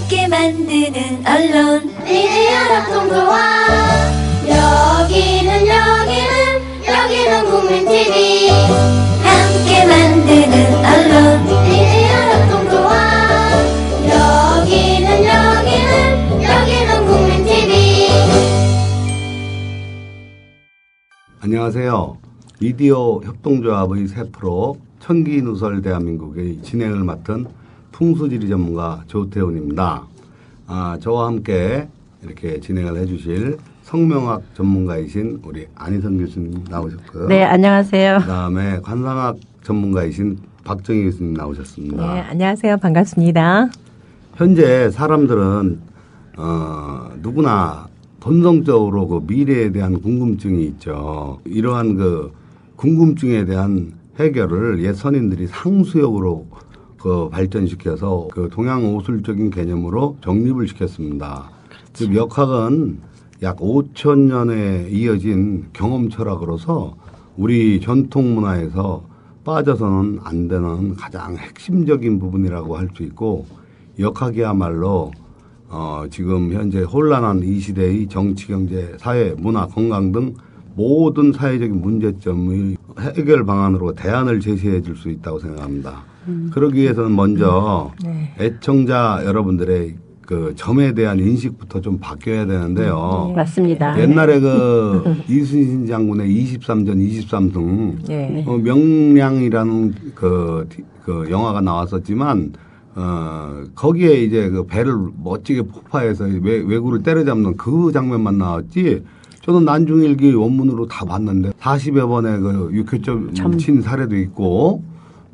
함께 만드는 언론 미디어 협동조합. 여기는 국민TV. 함께 만드는 언론 미디어 협동조합. 여기는 국민TV. 안녕하세요. 미디어 협동조합의 새 프로 천기누설 대한민국의 진행을 맡은 풍수지리 전문가 조태훈입니다. 저와 함께 이렇게 진행을 해주실 성명학 전문가이신 우리 안희성 교수님 나오셨고요. 네, 안녕하세요. 그다음에 관상학 전문가이신 박정희 교수님 나오셨습니다. 네, 안녕하세요. 반갑습니다. 현재 사람들은 누구나 본성적으로 그 미래에 대한 궁금증이 있죠. 이러한 그 궁금증에 대한 해결을 옛 선인들이 상수역으로 그 발전시켜서 그 동양 오술적인 개념으로 정립을 시켰습니다. 즉 역학은 약 5,000년에 이어진 경험 철학으로서 우리 전통 문화에서 빠져서는 안 되는 가장 핵심적인 부분이라고 할 수 있고, 역학이야말로 지금 현재 혼란한 이 시대의 정치, 경제, 사회, 문화, 건강 등 모든 사회적인 문제점의 해결 방안으로 대안을 제시해 줄 수 있다고 생각합니다. 그러기 위해서는 먼저 애청자 여러분들의 그 점에 대한 인식부터 좀 바뀌어야 되는데요. 맞습니다. 옛날에 그 이순신 장군의 23전 23승 네. 명량이라는 그 영화가 나왔었지만 거기에 이제 그 배를 멋지게 폭파해서 왜구를 때려잡는 그 장면만 나왔지. 저는 난중일기 원문으로 다 봤는데 40여 번의 그 육효점 친 사례도 있고,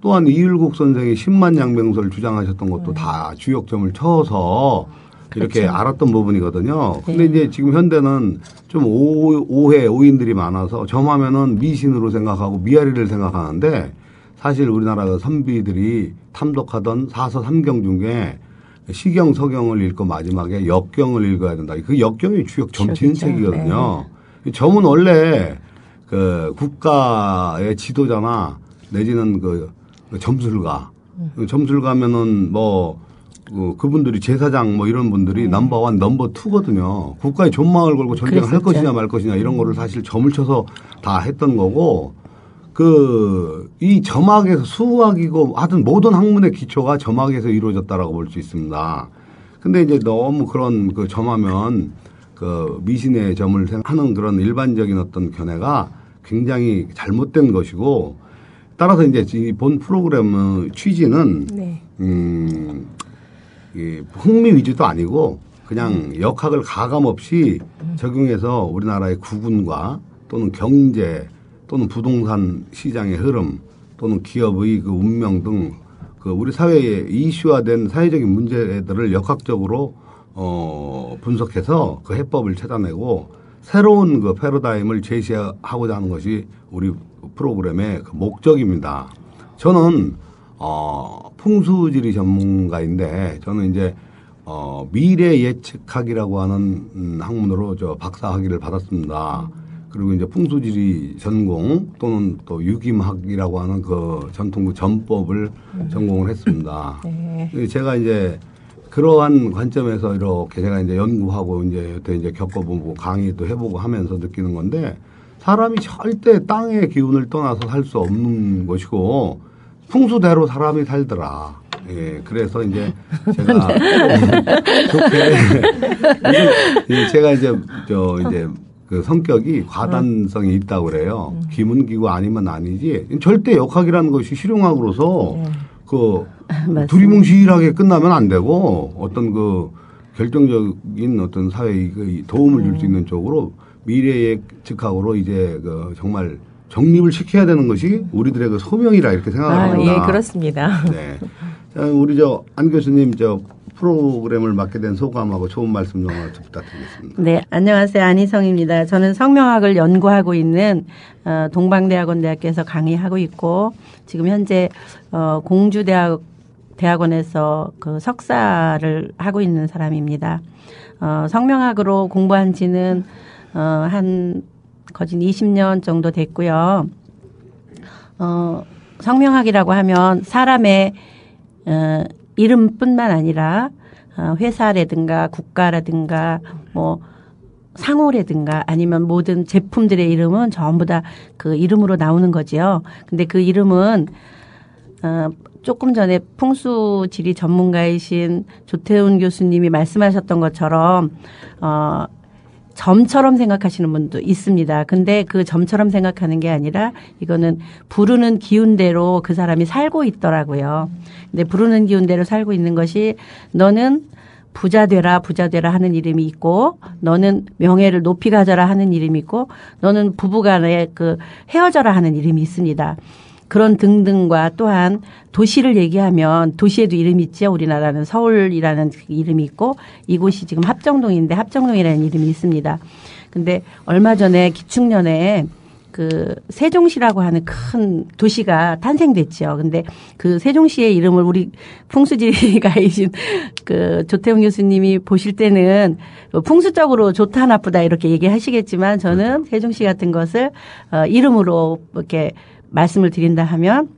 또한 이율국 선생이 10만 양병설 주장하셨던 것도 다 주역점을 쳐서 이렇게 그렇죠. 알았던 부분이거든요. 근데 이제 지금 현대는 좀 오해인들이 많아서 점하면은 미신으로 생각하고 미아리를 생각하는데, 사실 우리나라 그 선비들이 탐독하던 사서 삼경 중에 시경, 서경을 읽고 마지막에 역경을 읽어야 된다. 그 역경이 주역 점치는 책이거든요. 네. 점은 원래 그 국가의 지도자나 내지는 그 점술가, 점술가면은 뭐 그분들이 제사장 뭐 이런 분들이 넘버1, 넘버2거든요. 국가의 존망을 걸고 전쟁을 할 것이냐 말 것이냐 이런 거를 사실 점을 쳐서 다 했던 거고, 이 점학에서 수학이고 하여튼 모든 학문의 기초가 점학에서 이루어졌다라고 볼 수 있습니다. 근데 이제 너무 그런 그 점하면 그 미신의 점을 하는 그런 일반적인 어떤 견해가 굉장히 잘못된 것이고, 따라서 이제 이 본 프로그램의 취지는 흥미 위주도 아니고 그냥 역학을 가감 없이 적용해서 우리나라의 국운과 또는 경제 또는 부동산 시장의 흐름 또는 기업의 그 운명 등 그 우리 사회에 이슈화된 사회적인 문제들을 역학적으로 분석해서 그 해법을 찾아내고 새로운 그 패러다임을 제시하고자 하는 것이 우리 프로그램의 그 목적입니다. 저는 풍수지리 전문가인데, 저는 이제 미래 예측학이라고 하는 학문으로 저 박사 학위를 받았습니다. 그리고 이제 풍수지리 전공 또는 또 유김학이라고 하는 그 전통 그 전법을 전공을 했습니다. 제가 이제 그러한 관점에서 이렇게 제가 이제 연구하고 이제 겪어보고 강의도 해보고 하면서 느끼는 건데, 사람이 절대 땅의 기운을 떠나서 살 수 없는 것이고 풍수대로 사람이 살더라. 예, 그래서 이제 제가 좋게 제가 이제 그 성격이 과단성이 있다고 그래요. 기문기고 아니면 아니지. 절대 역학이라는 것이 실용학으로서 그 두리뭉실하게 끝나면 안 되고, 어떤 그 결정적인 어떤 사회에 도움을 줄 수 있는 쪽으로 미래 예측학으로 이제 그 정말 정립을 시켜야 되는 것이 우리들의 그 소명이라 이렇게 생각합니다. 예, 그렇습니다. 네. 자, 우리 안 교수님 프로그램을 맡게 된 소감하고 좋은 말씀 좀 부탁드리겠습니다. 네, 안녕하세요. 안희성입니다. 저는 성명학을 연구하고 있는 동방대학원대학교에서 강의하고 있고, 지금 현재 공주대학원에서 그 석사를 하고 있는 사람입니다. 성명학으로 공부한 지는 한 거진 20년 정도 됐고요. 성명학이라고 하면 사람의 이름뿐만 아니라 회사라든가 국가라든가 뭐 상호라든가 아니면 모든 제품들의 이름은 전부 다 그 이름으로 나오는 거지요. 근데 그 이름은 조금 전에 풍수지리 전문가이신 조태훈 교수님이 말씀하셨던 것처럼 점처럼 생각하시는 분도 있습니다. 근데 그 점처럼 생각하는 게 아니라 이거는 부르는 기운대로 그 사람이 살고 있더라고요. 근데 부르는 기운대로 살고 있는 것이 너는 부자 되라 하는 이름이 있고 너는 명예를 높이 가져라 하는 이름이 있고 너는 부부간에 그 헤어져라 하는 이름이 있습니다. 그런 등등과 또한 도시를 얘기하면 도시에도 이름이 있죠. 우리나라는 서울이라는 이름이 있고 이곳이 지금 합정동인데 합정동이라는 이름이 있습니다. 근데 얼마 전에 기축년에 그 세종시라고 하는 큰 도시가 탄생됐죠. 근데 그 세종시의 이름을 우리 풍수지리가이신 그 조태훈 교수님이 보실 때는 풍수적으로 좋다 나쁘다 이렇게 얘기하시겠지만 저는 세종시 같은 것을 이름으로 이렇게 말씀을 드린다 하면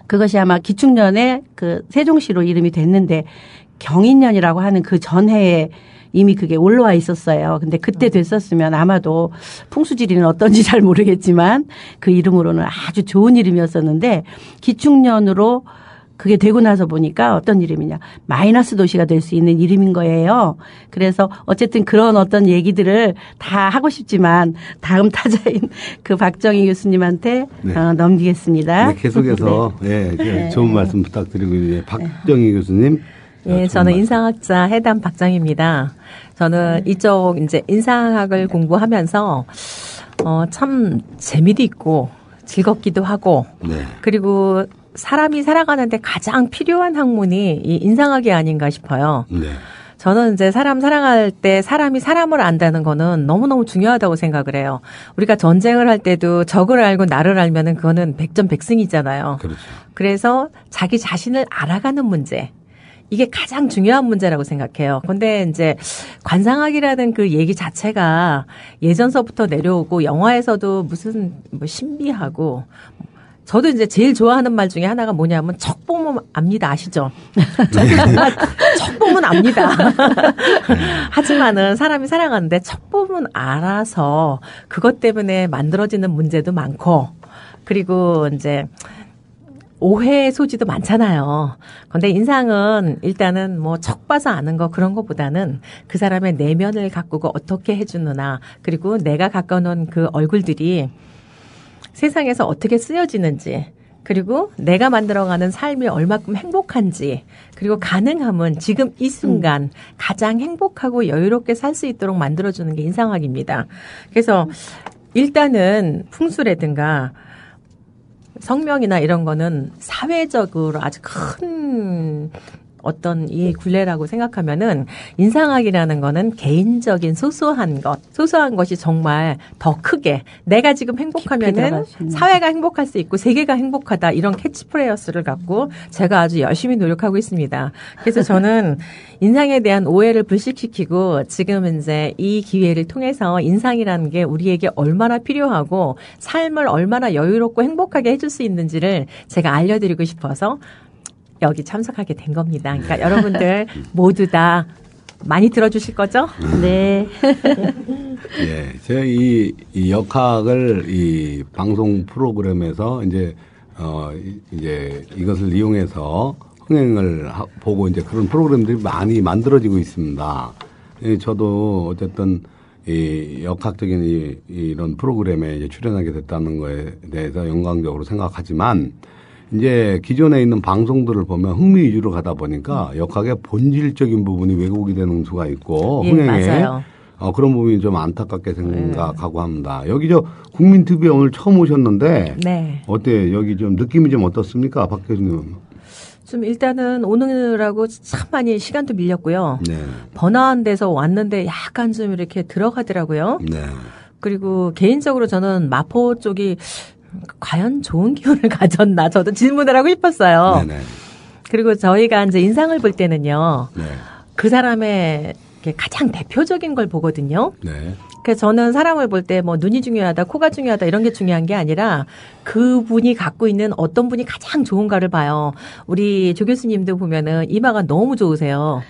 그것이 아마 기축년에 그 세종시로 이름이 됐는데 경인년이라고 하는 그 전해에 이미 그게 올라와 있었어요. 근데 그때 됐었으면 아마도 풍수지리는 어떤지 잘 모르겠지만 그 이름으로는 아주 좋은 이름이었었는데 기축년으로 그게 되고 나서 보니까 어떤 이름이냐. 마이너스 도시가 될 수 있는 이름인 거예요. 그래서 어쨌든 그런 어떤 얘기들을 다 하고 싶지만 다음 타자인 그 박정희 교수님한테 넘기겠습니다. 네, 계속해서 네. 좋은 말씀 부탁드리고 이제 박정희 교수님. 예, 저는 인상학자 해담 박정희입니다. 저는 이쪽 이제 인상학을 공부하면서 참 재미도 있고 즐겁기도 하고 그리고 사람이 살아가는데 가장 필요한 학문이 이 인상학이 아닌가 싶어요. 저는 이제 사람 살아갈 때 사람이 사람을 안다는 거는 너무너무 중요하다고 생각을 해요. 우리가 전쟁을 할 때도 적을 알고 나를 알면은 그거는 백전백승이잖아요. 그렇죠. 그래서 자기 자신을 알아가는 문제. 이게 가장 중요한 문제라고 생각해요. 근데 이제 관상학이라는 그 얘기 자체가 예전서부터 내려오고 영화에서도 무슨 뭐 신비하고 저도 이제 제일 좋아하는 말 중에 하나가 뭐냐면 척 보면 압니다. 아시죠? 저도 정말 척 보면 압니다. 하지만은 사람이 살아가는데 척 보면 알아서 그것 때문에 만들어지는 문제도 많고 그리고 이제 오해의 소지도 많잖아요. 근데 인상은 일단은 뭐 척 봐서 아는 거 그런 거보다는 그 사람의 내면을 가꾸고 어떻게 해주느냐 그리고 내가 가까운 그 얼굴들이 세상에서 어떻게 쓰여지는지 그리고 내가 만들어가는 삶이 얼마큼 행복한지 그리고 가능하면 지금 이 순간 가장 행복하고 여유롭게 살 수 있도록 만들어주는 게 인상학입니다. 그래서 일단은 풍수라든가 성명이나 이런 거는 사회적으로 아주 큰 어떤 이 굴레라고 생각하면은 인상학이라는 거는 개인적인 소소한 것이 정말 더 크게 내가 지금 행복하면은 사회가 행복할 수 있고 세계가 행복하다 이런 캐치프레이스를 갖고 제가 아주 열심히 노력하고 있습니다. 그래서 저는 인상에 대한 오해를 불식시키고 지금 이제 이 기회를 통해서 인상이라는 게 우리에게 얼마나 필요하고 삶을 얼마나 여유롭고 행복하게 해줄 수 있는지를 제가 알려드리고 싶어서 여기 참석하게 된 겁니다. 그러니까 여러분들 모두 다 많이 들어주실 거죠? 네. 예, 제가 이 역학을 이 방송 프로그램에서 이제 이것을 이용해서 흥행을 보고 이제 그런 프로그램들이 많이 만들어지고 있습니다. 저도 어쨌든 이 역학적인 이런 프로그램에 이제 출연하게 됐다는 거에 대해서 영광적으로 생각하지만 이제 기존에 있는 방송들을 보면 흥미 위주로 가다 보니까 역학의 본질적인 부분이 왜곡이 되는 수가 있고 예, 흥행에 맞아요. 그런 부분이 좀 안타깝게 생각하고 합니다. 여기 저 국민TV에 오늘 처음 오셨는데 네. 어때요? 여기 좀 느낌이 좀 어떻습니까? 박 교수님. 좀 일단은 오느라고 참 많이 시간도 밀렸고요. 네. 번화한 데서 왔는데 약간 좀 이렇게 들어가더라고요. 네. 그리고 개인적으로 저는 마포 쪽이 과연 좋은 기운을 가졌나 저도 질문을 하고 싶었어요. 네네. 그리고 저희가 이제 인상을 볼 때는요. 네. 그 사람의 가장 대표적인 걸 보거든요. 네. 그래서 저는 사람을 볼 때 뭐 눈이 중요하다, 코가 중요하다 이런 게 중요한 게 아니라 그분이 갖고 있는 어떤 분이 가장 좋은가를 봐요. 우리 조 교수님도 보면은 이마가 너무 좋으세요.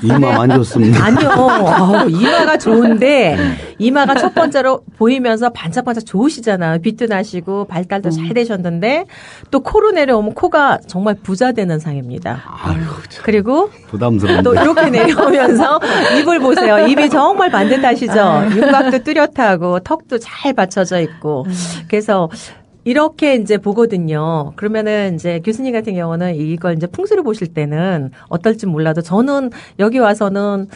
이마 안 좋습니다. 아니요. 이마가 좋은데 이마가 첫 번째로 보이면서 반짝반짝 좋으시잖아요. 빛도 나시고 발달도 잘 되셨는데 또 코로 내려오면 코가 정말 부자 되는 상입니다. 아유, 참 그리고 부담스러운데. 또 이렇게 내려오면서 입을 보세요. 입이 정말 반듯하시죠. 윤곽도 뚜렷하고 턱도 잘 받쳐져 있고. 그래서 이렇게 이제 보거든요. 그러면은 이제 교수님 같은 경우는 이걸 이제 풍수를 보실 때는 어떨지 몰라도 저는 여기 와서는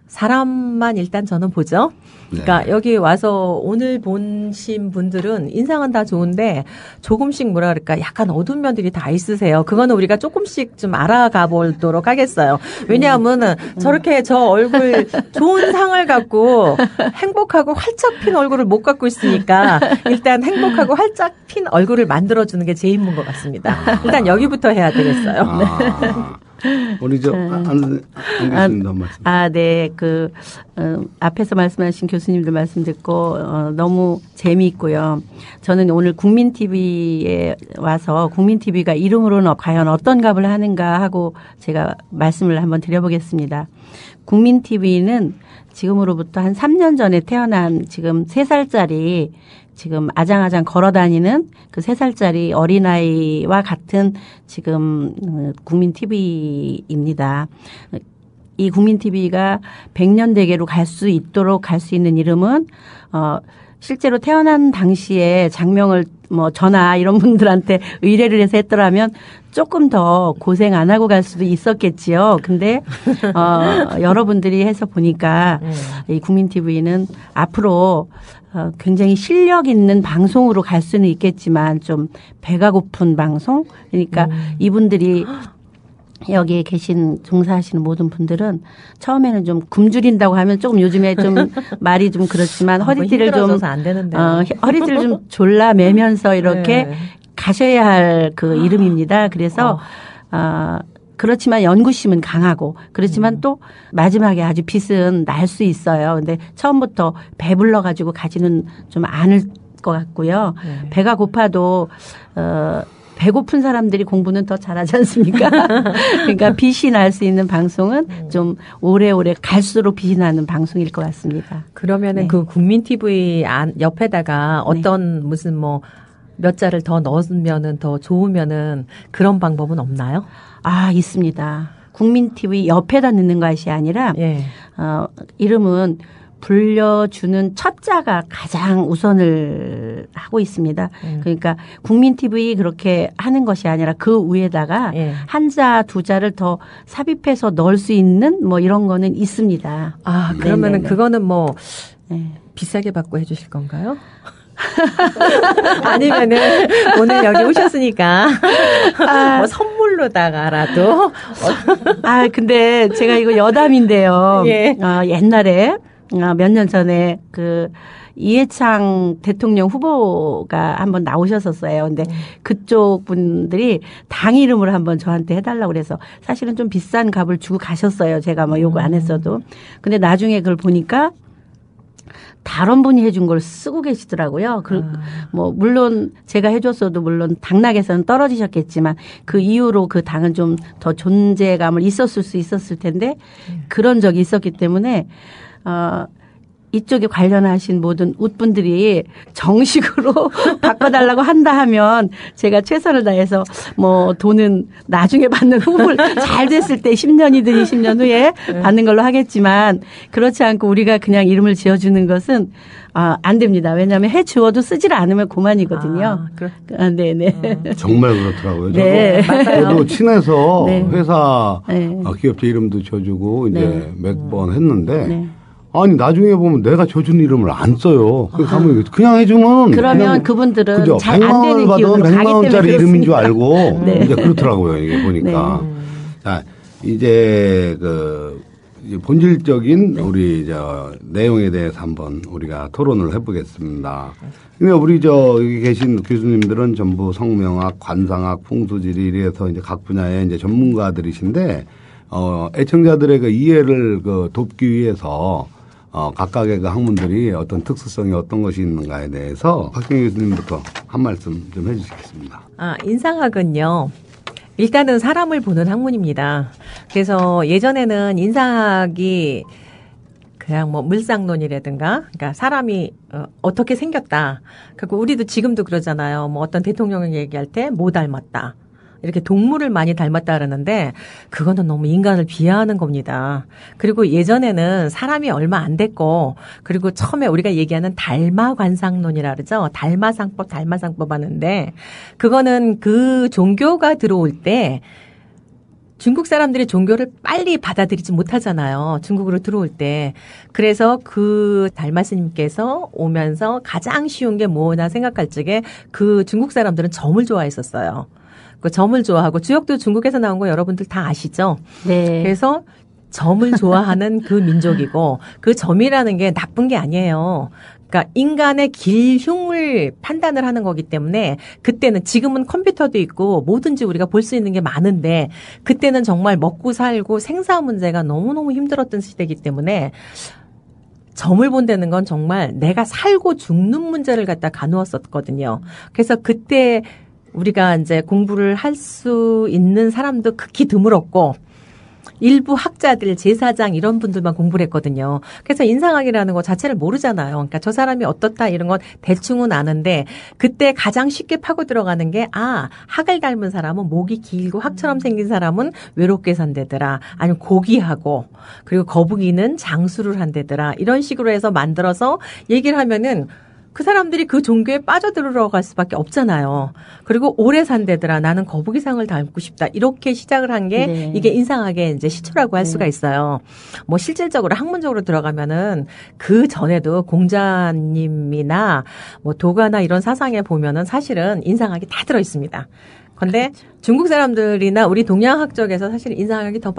사람만 일단 저는 보죠. 그러니까 여기 와서 오늘 보신 분들은 인상은 다 좋은데 조금씩 뭐라 그럴까 약간 어두운 면들이 다 있으세요. 그거는 우리가 조금씩 좀 알아가 보도록 하겠어요. 왜냐하면은 저렇게 저 얼굴 좋은 상을 갖고 행복하고 활짝 핀 얼굴을 못 갖고 있으니까 일단 행복하고 활짝 핀 얼굴을 만들어주는 게 제 임무인 것 같습니다. 일단 여기부터 해야 되겠어요. 우리 안 교수님도 한 말씀. 네. 앞에서 말씀하신 교수님들 말씀 듣고, 너무 재미있고요. 저는 오늘 국민TV에 와서 국민TV가 이름으로는 과연 어떤 값을 하는가 하고 제가 말씀을 한번 드려보겠습니다. 국민TV는 지금으로부터 한 3년 전에 태어난 지금 3살짜리 지금 아장아장 걸어다니는 그 3살짜리 어린아이와 같은 지금 국민TV입니다. 이 국민TV가 100년 대계로 갈 수 있도록 갈 수 있는 이름은 실제로 태어난 당시에 장명을 저나 이런 분들한테 의뢰를 해서 했더라면 조금 더 고생 안 하고 갈 수도 있었겠지요. 근데 여러분들이 해서 보니까 이 국민TV는 앞으로 굉장히 실력 있는 방송으로 갈 수는 있겠지만 좀 배가 고픈 방송? 그러니까 이분들이 여기에 계신 종사하시는 모든 분들은 처음에는 좀 굶주린다고 하면 조금 요즘에 좀 말이 좀 그렇지만 허리띠를 좀 허리띠를 좀 졸라매면서 이렇게 가셔야 할 그 이름입니다. 그래서 그렇지만 연구심은 강하고 그렇지만 또 마지막에 아주 빛은 날 수 있어요. 근데 처음부터 배불러 가지고 가지는 좀 않을 것 같고요. 배가 고파도 배고픈 사람들이 공부는 더 잘하지 않습니까? 그러니까 빛이 날 수 있는 방송은 좀 오래오래 갈수록 빛이 나는 방송일 것 같습니다. 그러면은 그 국민TV 옆에다가 어떤 무슨 몇 자를 더 넣으면은 더 좋으면은 그런 방법은 없나요? 있습니다. 국민TV 옆에다 넣는 것이 아니라 이름은 불려주는 첫 자가 가장 우선을 하고 있습니다. 그러니까 국민TV 그렇게 하는 것이 아니라 그 위에다가 한 자, 두 자를 더 삽입해서 넣을 수 있는 이런 거는 있습니다. 그러면은 그거는 비싸게 받고 해주실 건가요? 아니면은 오늘 여기 오셨으니까 선물로다가라도. 근데 제가 이거 여담인데요. 옛날에 몇 년 전에 이해창 대통령 후보가 한번 나오셨었어요. 근데 그쪽 분들이 당 이름을 한번 저한테 해달라고 그래서 사실은 좀 비싼 값을 주고 가셨어요. 제가 요구 안 했어도. 근데 나중에 그걸 보니까 다른 분이 해준 걸 쓰고 계시더라고요. 물론 제가 해줬어도 물론 당락에서는 떨어지셨겠지만 그 이후로 그 당은 좀 더 존재감을 있었을 수 있었을 텐데 그런 적이 있었기 때문에 이쪽에 관련하신 모든 웃분들이 정식으로 바꿔달라고 한다 하면 제가 최선을 다해서 돈은 나중에 받는 후보를 잘 됐을 때 10년이든 20년 후에 받는 걸로 하겠지만 그렇지 않고 우리가 그냥 이름을 지어주는 것은 안 됩니다. 왜냐하면 해 주어도 쓰질 않으면 그만이거든요. 네네. 정말 그렇더라고요. 네. 저도 친해서 회사 기업체 이름도 지어주고 이제 몇 번 했는데 아니 나중에 보면 내가 줘준 이름을 안 써요. 그냥 해주면 그러면 그분들은 잘 안 100만 되는 원을 기운으로 받으면 100만 가기 원짜리 때문에 이름인 줄 알고 네. 이제 그렇더라고요. 이게 보니까. 자 이제 이제 본질적인 우리 내용에 대해서 한번 우리가 토론을 해보겠습니다. 근데 우리 여기 계신 교수님들은 전부 성명학, 관상학, 풍수지리 이래서 이제 각 분야의 이제 전문가들이신데 애청자들의 그 이해를 돕기 위해서 각각의 그 학문들이 어떤 특수성이 어떤 것이 있는가에 대해서 박경희 교수님부터 한 말씀 좀 해주시겠습니다. 인상학은요. 일단은 사람을 보는 학문입니다. 그래서 예전에는 인상학이 그냥 뭐 물상론이라든가, 그러니까 사람이 어떻게 생겼다. 그리고 우리도 지금도 그러잖아요. 뭐 어떤 대통령을 얘기할 때 뭐 닮았다. 이렇게 동물을 많이 닮았다 그러는데 그거는 너무 인간을 비하하는 겁니다. 그리고 예전에는 사람이 얼마 안 됐고, 그리고 처음에 우리가 얘기하는 달마관상론이라 그러죠. 달마상법 하는데, 그거는 그 종교가 들어올 때 중국 사람들이 종교를 빨리 받아들이지 못하잖아요. 중국으로 들어올 때. 그래서 그 달마스님께서 오면서 가장 쉬운 게 뭐나 생각할 적에 그 중국 사람들은 점을 좋아했었어요. 그 점을 좋아하고, 주역도 중국에서 나온 거 여러분들 다 아시죠? 네. 그래서 점을 좋아하는 그 민족이고, 그 점이라는 게 나쁜 게 아니에요. 그러니까 인간의 길흉을 판단을 하는 거기 때문에, 그때는, 지금은 컴퓨터도 있고 뭐든지 우리가 볼 수 있는 게 많은데, 그때는 정말 먹고 살고 생사 문제가 너무너무 힘들었던 시대이기 때문에 점을 본다는 건 정말 내가 살고 죽는 문제를 갖다 가누었었거든요. 그래서 그때 우리가 이제 공부를 할 수 있는 사람도 극히 드물었고, 일부 학자들, 제사장 이런 분들만 공부를 했거든요. 그래서 인상학이라는 거 자체를 모르잖아요. 그러니까 저 사람이 어떻다 이런 건 대충은 아는데, 그때 가장 쉽게 파고 들어가는 게, 학을 닮은 사람은 목이 길고 학처럼 생긴 사람은 외롭게 산대더라. 아니면 고귀하고, 그리고 거북이는 장수를 한대더라. 이런 식으로 해서 만들어서 얘기를 하면은 그 사람들이 그 종교에 빠져들어갈 수밖에 없잖아요. 그리고 오래 산대더라. 나는 거북이상을 닮고 싶다. 이렇게 시작을 한 게 네. 이게 인상학의 이제 시초라고 할 수가 있어요. 뭐 실질적으로 학문적으로 들어가면은 그 전에도 공자님이나 뭐 도가나 이런 사상에 보면은 사실은 인상학이 다 들어 있습니다. 근데 중국 사람들이나 우리 동양학 쪽에서 사실 인상학이 더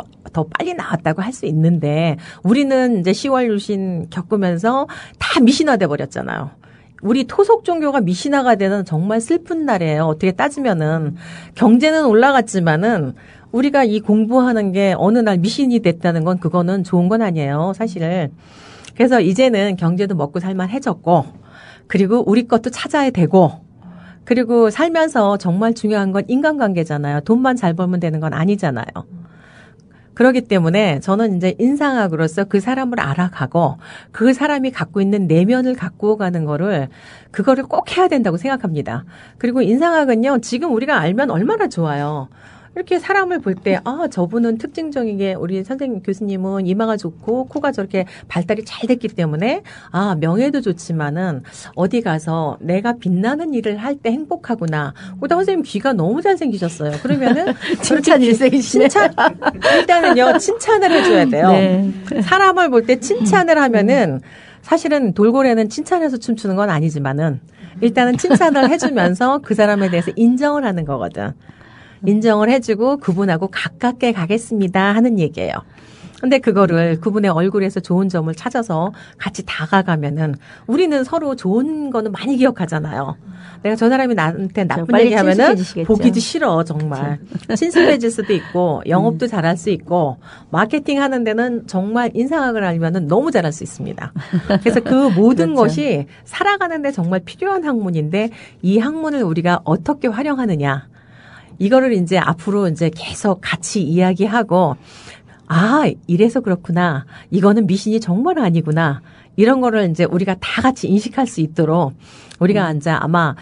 빨리 나왔다고 할 수 있는데, 우리는 이제 10월 유신 겪으면서 다 미신화돼 버렸잖아요. 우리 토속 종교가 미신화가 되는 정말 슬픈 날이에요. 어떻게 따지면은 경제는 올라갔지만은 우리가 이 공부하는 게 어느 날 미신이 됐다는 건 그거는 좋은 건 아니에요, 사실. 그래서 이제는 경제도 먹고 살만해졌고, 그리고 우리 것도 찾아야 되고, 그리고 살면서 정말 중요한 건 인간관계잖아요. 돈만 잘 벌면 되는 건 아니잖아요. 그렇기 때문에 저는 이제 인상학으로서 그 사람을 알아가고, 그 사람이 갖고 있는 내면을 갖고 가는 그거를 꼭 해야 된다고 생각합니다. 그리고 인상학은요, 지금 우리가 알면 얼마나 좋아요. 이렇게 사람을 볼 때, 저분은 특징적이게 우리 선생님 교수님은 이마가 좋고 코가 저렇게 발달이 잘 됐기 때문에, 명예도 좋지만은 어디 가서 내가 빛나는 일을 할 때 행복하구나. 그러다 선생님 귀가 너무 잘생기셨어요. 그러면은 칭찬 일색이시네. 일단은요, 칭찬을 해줘야 돼요. 네. 사람을 볼 때 칭찬을 하면은, 사실은 돌고래는 칭찬해서 춤추는 건 아니지만은 일단은 칭찬을 해주면서 그 사람에 대해서 인정을 하는 거거든. 인정을 해주고 그분하고 가깝게 가겠습니다 하는 얘기예요. 근데 그거를 그분의 얼굴에서 좋은 점을 찾아서 같이 다가가면은 우리는 서로 좋은 거는 많이 기억하잖아요. 내가 저 사람이 나한테 나쁜 얘기 하면은 보기도 싫어, 정말. 친숙해질 수도 있고, 영업도 잘할 수 있고, 마케팅 하는 데는 정말 인상학을 알면은 너무 잘할 수 있습니다. 그래서 그 모든 그렇죠. 것이 살아가는 데 정말 필요한 학문인데, 이 학문을 우리가 어떻게 활용하느냐. 이거를 이제 앞으로 이제 계속 같이 이야기하고, 이래서 그렇구나. 이거는 미신이 정말 아니구나. 이런 거를 이제 우리가 다 같이 인식할 수 있도록 우리가 이제 아마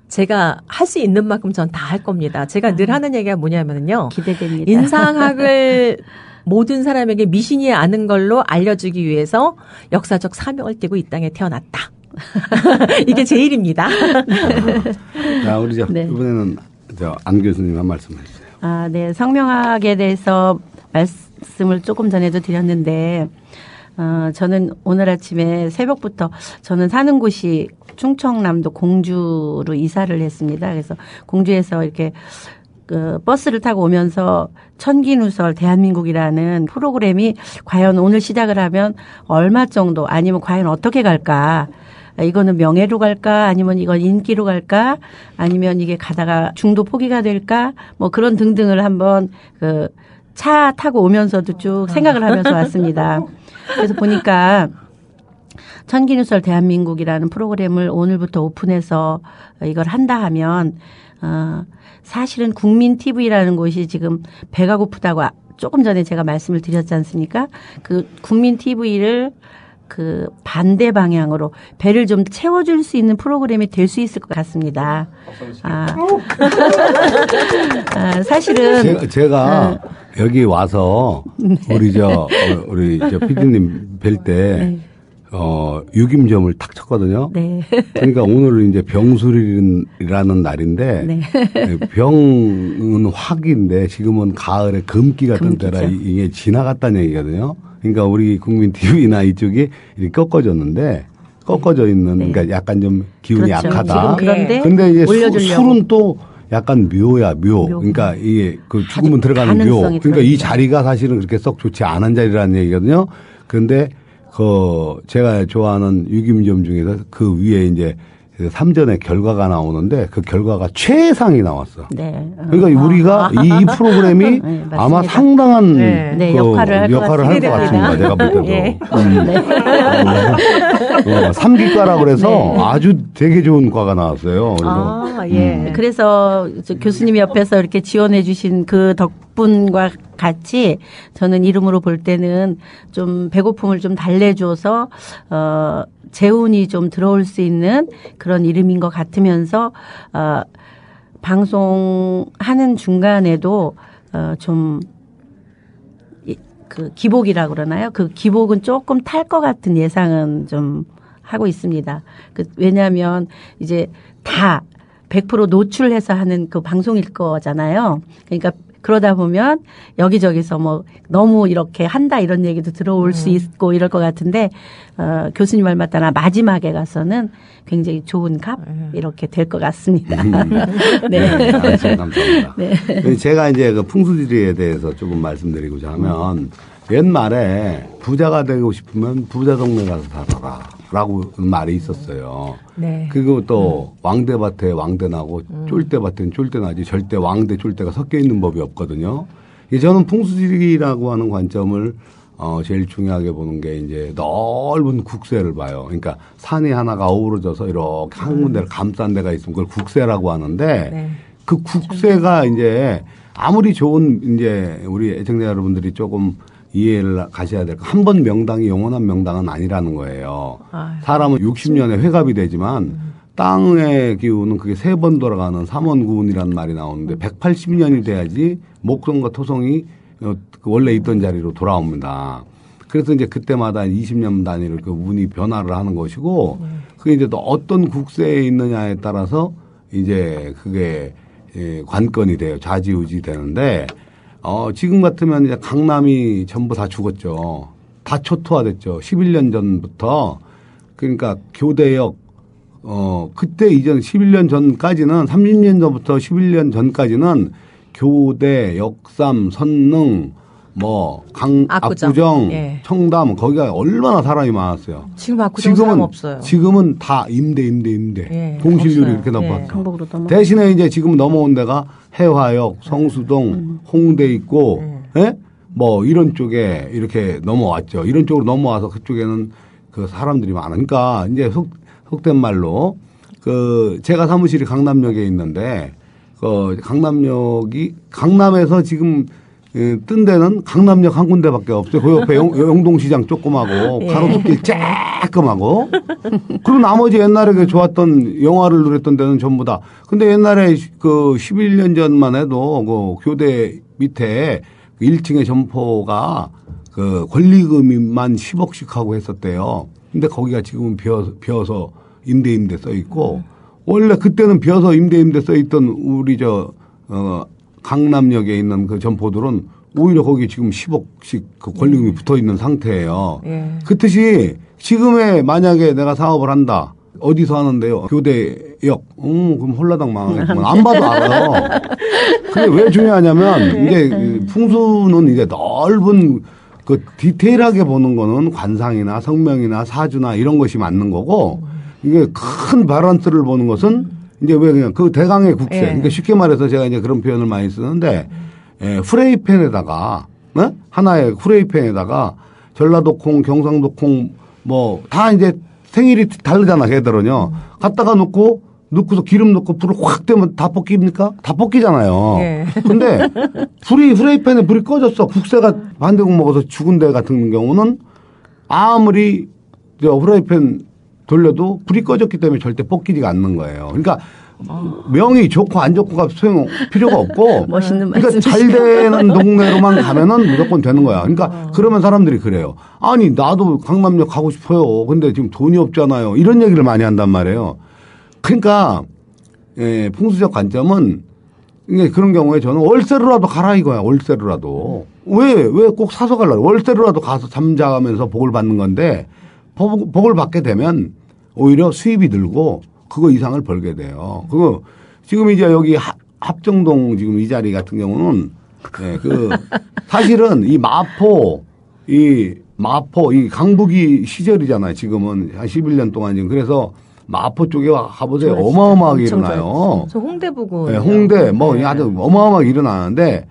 제가 할 수 있는 만큼 전 다 할 겁니다. 제가 늘 하는 얘기가 뭐냐면요. 기대됩니다. 인상학을 모든 사람에게 미신이 아는 걸로 알려주기 위해서 역사적 사명을 띠고 이 땅에 태어났다. 이게 제 일입니다. 자, 우리 네. 이번에는 안 교수님 한 말씀 해주세요. 네. 성명학에 대해서 말씀을 조금 전에도 드렸는데, 저는 오늘 아침에 새벽부터 저는 사는 곳이 충청남도 공주로 이사를 했습니다. 그래서 공주에서 이렇게 버스를 타고 오면서 천기누설 대한민국이라는 프로그램이 과연 오늘 시작을 하면 얼마 정도, 아니면 과연 어떻게 갈까? 이거는 명예로 갈까? 아니면 이건 인기로 갈까? 아니면 이게 가다가 중도 포기가 될까? 뭐 그런 등등을 한번 차 타고 오면서도 쭉 생각을 하면서 왔습니다. 그래서 보니까 천기누설 대한민국이라는 프로그램을 오늘부터 오픈해서 이걸 한다 하면 사실은 국민 TV라는 곳이 지금 배가 고프다고 조금 전에 제가 말씀을 드렸지 않습니까? 그 국민 TV를 그 반대 방향으로 배를 좀 채워줄 수 있는 프로그램이 될 수 있을 것 같습니다. 사실은 제가 여기 와서 우리 저 PD님 뵐 때 유김점을 탁 쳤거든요. 네. 그러니까 오늘은 이제 병술이라는 날인데 네. 병은 화기인데 지금은 가을에 금기 같은 금기죠. 때라 이게 지나갔다는 얘기거든요. 그러니까 우리 국민 TV나 이쪽이 이렇게 꺾어져 있는 그러니까 약간 좀 기운이 그렇죠. 약하다. 지금 그런데 근데 이제 올려주려고. 술은 또 약간 묘야 묘. 그러니까 이게 그 죽으면 들어가는 묘. 가능성이 그러니까 이 자리가 사실은 그렇게 썩 좋지 않은 자리라는 얘기거든요. 그런데 제가 좋아하는 유김점 중에서 그 위에 이제 3전의 결과가 나오는데 그 결과가 최상이 나왔어. 네. 그러니까 우리가 이 프로그램이 네, 맞습니다. 아마 상당한 네. 그 역할을 할 것 할 것 같습니다. 제가 볼 때도. 예. 3기과라 그래서 아주 되게 좋은 과가 나왔어요. 그래서 예. 그래서 교수님이 옆에서 이렇게 지원해 주신 그 덕분과 같이 저는 이름으로 볼 때는 좀 배고픔을 좀 달래줘서 재운이 좀 들어올 수 있는 그런 이름인 것 같으면서 방송하는 중간에도 좀 그 기복이라고 그러나요? 그 기복은 조금 탈 것 같은 예상은 좀 하고 있습니다. 왜냐하면 이제 다 100% 노출해서 하는 그 방송일 거잖아요. 그러니까 그러다 보면 여기저기서 뭐 너무 이렇게 한다 이런 얘기도 들어올 수 있고 이럴 것 같은데 교수님 말 맞다나 마지막에 가서는 굉장히 좋은 갑 이렇게 될 것 같습니다. 네. 감사합니다. 네. 제가 이제 그 풍수지리에 대해서 조금 말씀드리고자 하면 옛말에 부자가 되고 싶으면 부자 동네 가서 살아라 라고 말이 있었어요. 네. 그리고 또 왕대밭에 왕대 나고 쫄대밭에는 쫄대 나지 절대 왕대 쫄대가 섞여 있는 법이 없거든요. 저는 풍수지리라고 하는 관점을 제일 중요하게 보는 게 이제 넓은 국세를 봐요. 그러니까 산이 하나가 어우러져서 이렇게 한 군데를 감싼 데가 있으면 그걸 국세라고 하는데 네. 그 국세가 이제 아무리 좋은 이제 우리 애청자 여러분들이 조금 이해를 가셔야 될 거. 한 번 명당이 영원한 명당은 아니라는 거예요. 사람은 60년에 회갑이 되지만 땅의 기운은 그게 3번 돌아가는 삼원구운이라는 말이 나오는데 180년이 돼야지 목성과 토성이 원래 있던 자리로 돌아옵니다. 그래서 이제 그때마다 20년 단위로 그 운이 변화를 하는 것이고 그게 이제 또 어떤 국세에 있느냐에 따라서 이제 그게 관건이 돼요. 좌지우지 되는데 지금 같으면 이제 강남이 전부 다 죽었죠. 다 초토화됐죠. 11년 전부터. 그러니까 교대역, 그때 이전 11년 전까지는 30년 전부터 11년 전까지는 교대, 역삼, 선릉, 압구정, 예. 청담 거기가 얼마나 사람이 많았어요. 지금 압구정 사람 없어요. 지금은 다 임대. 예, 공실률이 없어요. 이렇게 높았어. 예. 한국으로 넘어. 대신에 이제 지금 넘어온 데가 해화역, 성수동, 홍대 있고, 예? 뭐 이런 쪽에 이렇게 넘어왔죠. 이런 쪽으로 넘어와서 그쪽에는 그 사람들이 많으니까 이제 속된 말로 제가 사무실이 강남역에 있는데 강남에서 지금 뜬 데는 강남역 한 군데밖에 없어요. 그 옆에 영동시장 조그마고 가로수길 쬐끔하고 그리고 나머지 옛날에 좋았던 영화를 누렸던 데는 전부 다. 근데 옛날에 그 11년 전만 해도 그 교대 밑에 1층의 점포가 그 권리금만 10억씩 하고 했었대요. 근데 거기가 지금은 비어서 임대 써 있고 원래 그때는 비어서 임대 써 있던 우리 강남역에 있는 그 점포들은 오히려 거기 지금 10억씩 그 권리금이 붙어 있는 상태예요. 예. 그 뜻이 지금에 만약에 내가 사업을 한다. 어디서 하는데요? 교대역. 그럼 홀라당 망하겠구만. 안 봐도 알아요. 근데 왜 중요하냐면 이제 풍수는 이제 넓은 그 디테일하게 보는 거는 관상이나 성명이나 사주나 이런 것이 맞는 거고 이게 큰 밸런스를 보는 것은 이제 왜 그냥 그 대강의 국세. 그러니까 쉽게 말해서 제가 이제 그런 표현을 많이 쓰는데 프라이팬에다가 하나의 프라이팬에다가 전라도 콩, 경상도 콩 뭐 다 이제 생일이 다르잖아 걔들은요. 갖다가 놓고 넣고서 기름 넣고 불을 확 대면 다 볶입니까? 다 볶이잖아요. 예. 근데 프라이팬에 불이 꺼졌어. 국세가 반대국 먹어서 죽은 데 같은 경우는 아무리 프라이팬 돌려도 불이 꺼졌기 때문에 절대 볶이지가 않는 거예요. 그러니까 명이 좋고 안 좋고가 필요가 없고 멋있는 그러니까 잘 되는 동네로만 가면은 무조건 되는 거야. 그러니까 그러면 사람들이 그래요. 아니 나도 강남역 가고 싶어요. 근데 지금 돈이 없잖아요. 이런 얘기를 많이 한단 말이에요. 그러니까 예, 풍수적 관점은 그런 경우에 저는 월세로라도 가라 이거야. 월세로라도. 왜 꼭 사서 가려고. 월세로라도 가서 잠자면서 복을 받는 건데 복을 받게 되면 오히려 수입이 늘고 그거 이상을 벌게 돼요. 그거 지금 이제 여기 합정동 지금 이 자리 같은 경우는 예, 사실은 이 마포 이 강북이 시절이잖아요. 지금은 한 11년 동안 지금 그래서 마포 쪽에 가보세요. 어마어마하게 일어나요. 저 홍대 부근. 네, 홍대 아주 어마어마하게 일어나는데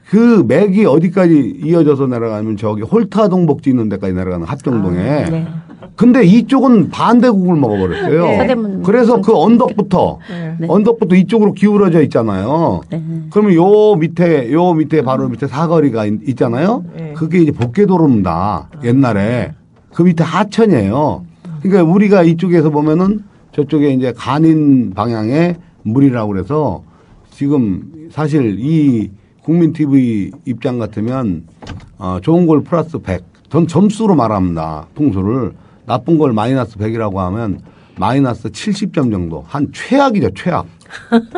그 맥이 어디까지 이어져서 내려가면 저기 홀타동 복지 있는 데까지 내려가는 합정동에. 네. 근데 이쪽은 반대국을 먹어버렸어요. 네. 그래서 그 언덕부터 이쪽으로 기울어져 있잖아요. 네. 그러면 요 밑에 바로 밑에 사거리가 있잖아요. 네. 그게 이제 복개도로입니다. 옛날에 그 밑에 하천이에요. 그러니까 우리가 이쪽에서 보면은 저쪽에 이제 간인 방향의 물이라고 그래서 지금 사실 이 국민 TV 입장 같으면 좋은 걸 플러스 100. 전 점수로 말합니다. 풍수를. 나쁜 걸 마이너스 100이라고 하면 마이너스 70점 정도. 한 최악이죠, 최악.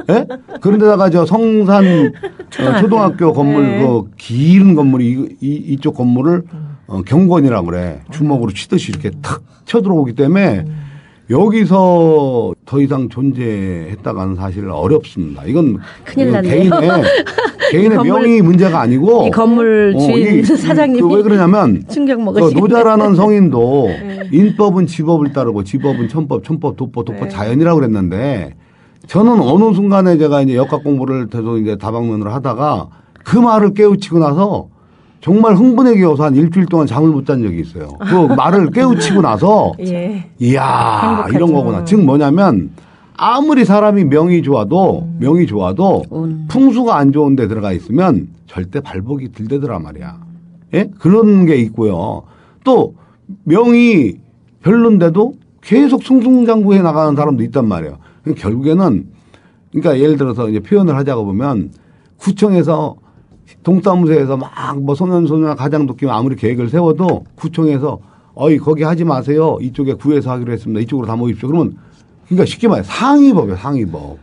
예? 그런데다가 저 성산 초등학교 건물 네. 그 긴 건물이 이쪽 건물을 경건이라고 그래. 주먹으로 치듯이 이렇게 탁 쳐들어오기 때문에 여기서 더 이상 존재했다가는 사실 어렵습니다. 이건 큰일 났네요. 개인의 명의 문제가 아니고 이 건물 주인 사장님이 왜 그러냐면 충격 먹으시겠네. 노자라는 성인도 인법은 지법을 따르고 지법은 천법, 천법, 도법, 자연이라고 그랬는데 저는 어느 순간에 제가 이제 역학 공부를 계속 이제 다방면으로 하다가 그 말을 깨우치고 나서 정말 흥분에 겨워서 한 일주일 동안 잠을 못 잔 적이 있어요. 그 말을 깨우치고 나서 예. 이야 이런 거구나. 즉 뭐냐면 아무리 사람이 명이 좋아도 풍수가 안 좋은 데 들어가 있으면 절대 발복이 들대더라 말이야. 예? 그런 게 있고요. 또 명이 별론데도 계속 승승장구해 나가는 사람도 있단 말이에요. 결국에는 그러니까 예를 들어서 이제 표현을 하자고 보면 구청에서 동사무소에서 막 뭐 소년소녀나 가장도 끼면 아무리 계획을 세워도 구청에서 거기 하지 마세요. 이쪽에 구에서 하기로 했습니다. 이쪽으로 다 모입시오. 그러면 그러니까 쉽게 말해 상위법이에요. 상위법.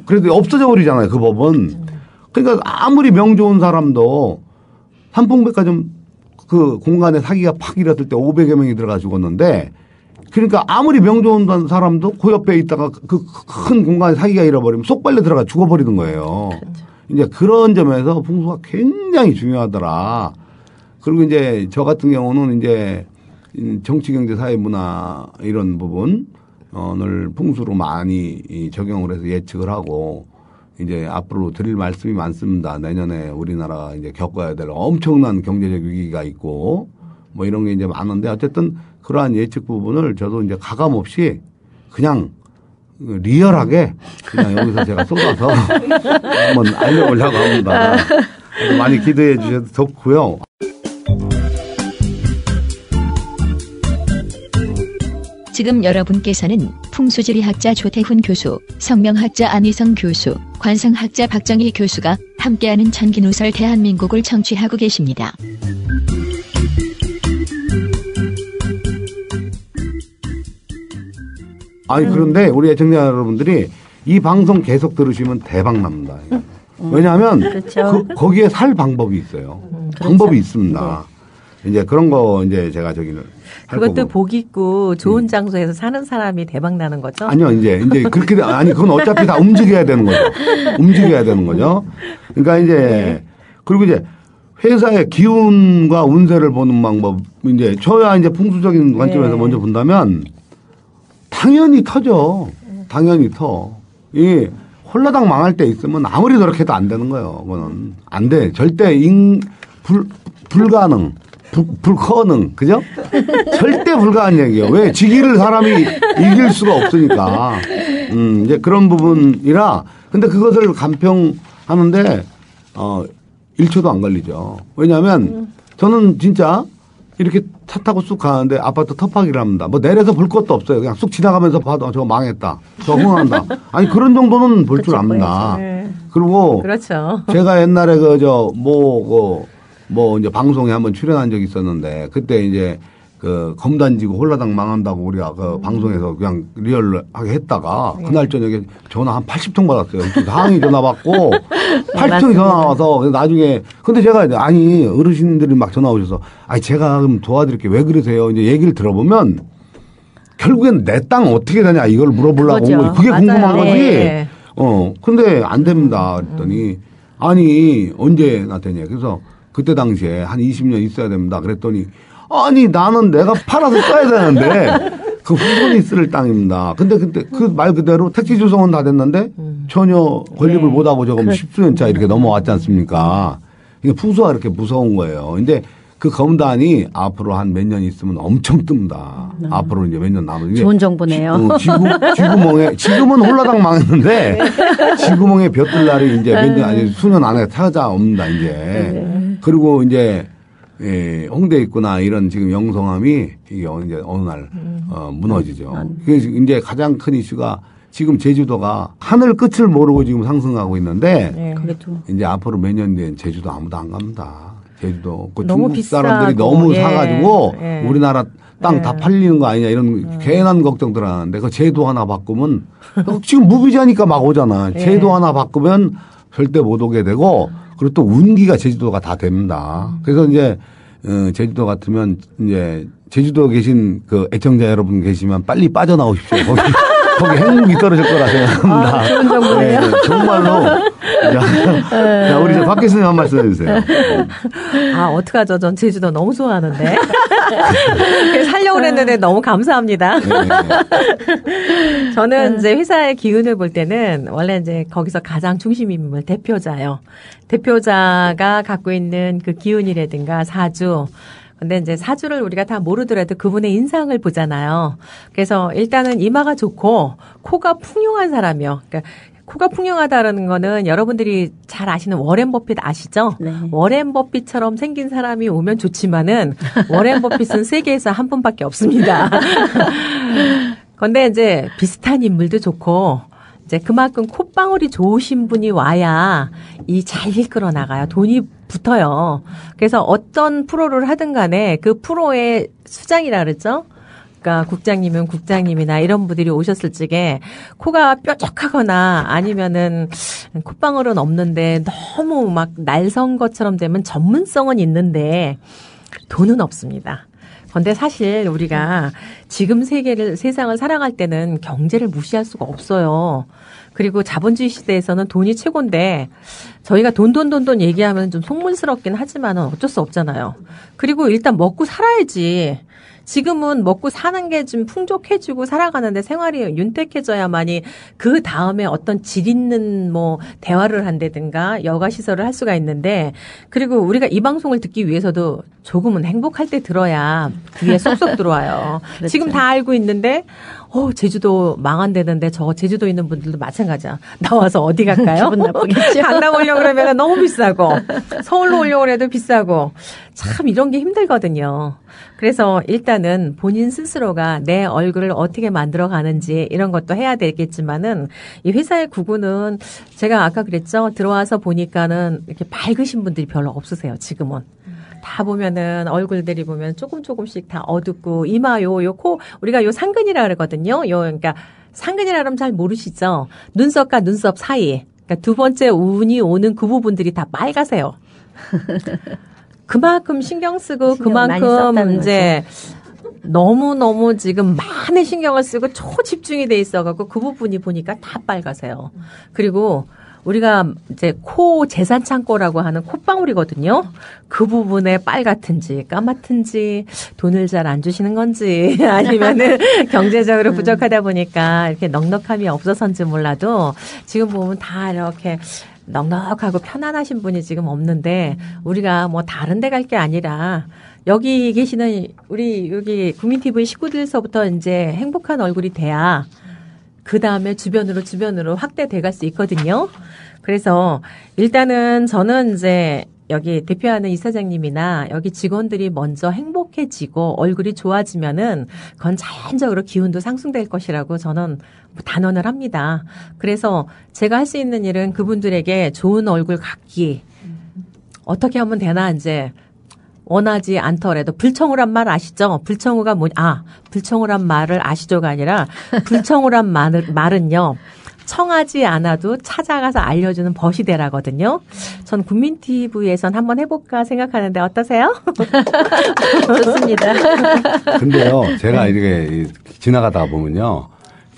그래도 없어져 버리잖아요. 그 법은. 그러니까 아무리 명 좋은 사람도 삼풍백화점 그 공간에 사기가 팍 일었을 때 500여 명이 들어가 죽었는데 그러니까 아무리 명 좋은 사람도 그 옆에 있다가 그 큰 공간에 사기가 일어버리면 속 빨려 들어가 죽어버리는 거예요. 그렇죠. 이제 그런 점에서 풍수가 굉장히 중요하더라. 그리고 이제 저 같은 경우는 이제 정치, 경제, 사회, 문화 이런 부분을 풍수로 많이 적용을 해서 예측을 하고 이제 앞으로 드릴 말씀이 많습니다. 내년에 우리나라가 이제 겪어야 될 엄청난 경제적 위기가 있고 뭐 이런 게 이제 많은데 어쨌든 그러한 예측 부분을 저도 이제 가감 없이 그냥 리얼하게 그냥 여기서 제가 쏟아서 한번 알려보려고 합니다. 많이 기대해 주셔도 좋고요. 지금 여러분께서는 풍수지리학자 조태훈 교수, 성명학자 안희성 교수, 관성학자 박정희 교수가 함께하는 천기누설 대한민국을 청취하고 계십니다. 아니 그런데 우리 애청자 여러분들이 이 방송 계속 들으시면 대박 납니다. 왜냐하면 그렇죠. 거기에 살 방법이 있어요. 방법이 있습니다. 이제 그런 거 이제 제가 저기는 그것도 복 있고 좋은 장소에서 사는 사람이 대박 나는 거죠? 아니요, 이제 그렇게 아니 그건 어차피 다 움직여야 되는 거죠. 움직여야 되는 거죠. 그러니까 이제 그리고 이제 회사의 기운과 운세를 보는 방법 이제 저야 이제 풍수적인 관점에서 먼저 본다면 당연히 터져. 당연히 터. 이 홀라당 망할 때 있으면 아무리 노력해도 안 되는 거예요. 그거는 안 돼. 절대 불가능. 불가능. 그죠? 절대 불가한 얘기예요. 왜? 지기를 사람이 이길 수가 없으니까. 이제 그런 부분이라 근데 그것을 간평하는데 1초도 안 걸리죠. 왜냐하면 저는 진짜 이렇게 차 타고 쑥 가는데 아파트 터파기를 합니다. 뭐 내려서 볼 것도 없어요. 그냥 쑥 지나가면서 봐도 저거 망했다. 저거 흥한다. 아니 그런 정도는 볼 줄 압니다. 네. 그리고 그렇죠. 제가 옛날에 이제 방송에 한번 출연한 적이 있었는데 그때 이제 그 검단지구 홀라당 망한다고 우리가 그 방송에서 그냥 리얼하게 했다가 그날 저녁에 전화 한 80통 받았어요. 상황이 전화 받고 80통이 전화 와서 나중에 근데 제가 이제 아니 어르신들이 막 전화 오셔서 아니 제가 그럼 도와드릴게 왜 그러세요? 이제 얘기를 들어보면 결국엔 내 땅 어떻게 되냐 이걸 물어보려고 온 거지. 그게 맞아요. 궁금한 거지. 네. 근데 안 됩니다. 그랬더니 아니 언제나 되냐. 그래서 그때 당시에 한 20년 있어야 됩니다. 그랬더니 아니 나는 내가 팔아서 써야 되는데 그 후손이 쓸 땅입니다. 근데 그 말 그대로 택지 조성은 다 됐는데 전혀 건립을 못하고 조금 10수년차 이렇게 넘어왔지 않습니까? 이게 부수가 이렇게 무서운 거예요. 근데 그 검단이 앞으로 한 몇 년 있으면 엄청 뜹니다. 앞으로 이제 몇 년 남은 게 좋은 정보네요. 쥐구멍에 지금은 홀라당 망했는데 쥐구멍에 볕들 날이 이제 몇 년 아니 수년 안에 찾아옵니다. 이제 그리고 이제 홍대에 있구나 이런 지금 영성함이 이게 이제 어느 날 무너지죠. 그래서 이제 가장 큰 이슈가 지금 제주도가 하늘 끝을 모르고 지금 상승하고 있는데 이제 앞으로 몇 년 뒤엔 제주도 아무도 안 갑니다. 제주도 그 너무 중국 비싸고, 사람들이 너무 사가지고 예. 우리나라 땅 다 팔리는 거 아니냐 이런 괜한 걱정들 하는데 그 제도 하나 바꾸면 지금 무비자니까 막 오잖아. 제도 하나 바꾸면 절대 못 오게 되고 그리고 또 운기가 제주도가 다 됩니다. 그래서 이제 제주도 같으면 이제 제주도 계신 그 애청자 여러분 계시면 빨리 빠져나오십시오. 거기 행복이 떨어질 거라 생각합니다. 좋은 정보네요. 네, 정말로. 자, 우리 박 교수님 한 말씀 해주세요. 어떡하죠? 전 제주도 너무 좋아하는데. 살려고 그랬는데 너무 감사합니다. 저는 이제 회사의 기운을 볼 때는 원래 이제 거기서 가장 중심 인물 대표자요. 대표자가 갖고 있는 그 기운이라든가 사주. 근데 이제 사주를 우리가 다 모르더라도 그분의 인상을 보잖아요. 그래서 일단은 이마가 좋고 코가 풍요한 사람이요. 그러니까 코가 풍요하다라는 거는 여러분들이 잘 아시는 워렌 버핏 아시죠? 네. 워렌 버핏처럼 생긴 사람이 오면 좋지만은 워렌 버핏은 세계에서 한 분밖에 없습니다. 근데 이제 비슷한 인물도 좋고 이제 그만큼 콧방울이 좋으신 분이 와야 이 잘 이끌어 나가요. 돈이 붙어요. 그래서 어떤 프로를 하든 간에 그 프로의 수장이라 그러죠. 그러니까 국장님은 국장님이나 이런 분들이 오셨을 적에 코가 뾰족하거나 아니면은 콧방울은 없는데 너무 막 날선 것처럼 되면 전문성은 있는데 돈은 없습니다. 근데 사실 우리가 지금 세상을 살아갈 때는 경제를 무시할 수가 없어요. 그리고 자본주의 시대에서는 돈이 최고인데 저희가 돈 얘기하면 좀 속물스럽긴 하지만 어쩔 수 없잖아요. 그리고 일단 먹고 살아야지. 지금은 먹고 사는 게 좀 풍족해지고 살아가는데 생활이 윤택해져야만이 그 다음에 어떤 질 있는 뭐 대화를 한다든가 여가 시설을 할 수가 있는데 그리고 우리가 이 방송을 듣기 위해서도 조금은 행복할 때 들어야 귀에 쏙쏙 들어와요. 그렇죠. 지금 다 알고 있는데 제주도 망한다는데 저 제주도 있는 분들도 마찬가지야. 나와서 어디 갈까요? 기분 나쁘겠죠. 강남 오려고 그러면 너무 비싸고 서울로 오려고 해도 비싸고 참 이런 게 힘들거든요. 그래서 일단은 본인 스스로가 내 얼굴을 어떻게 만들어 가는지 이런 것도 해야 되겠지만은 이 회사의 구구는 제가 아까 그랬죠. 들어와서 보니까는 이렇게 밝으신 분들이 별로 없으세요. 지금은. 다 보면은 얼굴들이 보면 조금씩 다 어둡고 이마 요 코 우리가 요 상근이라 그러거든요. 그러니까 상근이라 그러면 잘 모르시죠. 눈썹과 눈썹 사이. 그러니까 두 번째 운이 오는 그 부분들이 다 빨가세요. 그만큼 신경 쓰고 그만큼 이제 너무 지금 많은 신경을 쓰고 초집중이 돼 있어갖고 그 부분이 보니까 다 빨가세요. 그리고 우리가 이제 코 재산 창고라고 하는 콧방울이거든요. 그 부분에 빨갛든지 까맣든지 돈을 잘 안 주시는 건지 아니면은 경제적으로 부족하다 보니까 이렇게 넉넉함이 없어서인지 몰라도 지금 보면 다 이렇게 넉넉하고 편안하신 분이 지금 없는데 우리가 뭐 다른 데 갈 게 아니라 여기 계시는 우리 여기 국민TV 식구들서부터 이제 행복한 얼굴이 돼야 그 다음에 주변으로 확대돼 갈 수 있거든요. 그래서 일단은 저는 이제 여기 대표하는 이사장님이나 여기 직원들이 먼저 행복해지고 얼굴이 좋아지면은 그건 자연적으로 기운도 상승될 것이라고 저는 단언을 합니다. 그래서 제가 할 수 있는 일은 그분들에게 좋은 얼굴 갖기 어떻게 하면 되나 이제 원하지 않더라도 불청우란 말 아시죠? 불청우가 불청우란 말을 아시죠가 아니라 불청우란 말은요. 청하지 않아도 찾아가서 알려주는 벗이 되라거든요. 전 국민TV에선 한번 해볼까 생각하는데 어떠세요? 좋습니다. 근데요, 제가 이렇게 지나가다 보면요.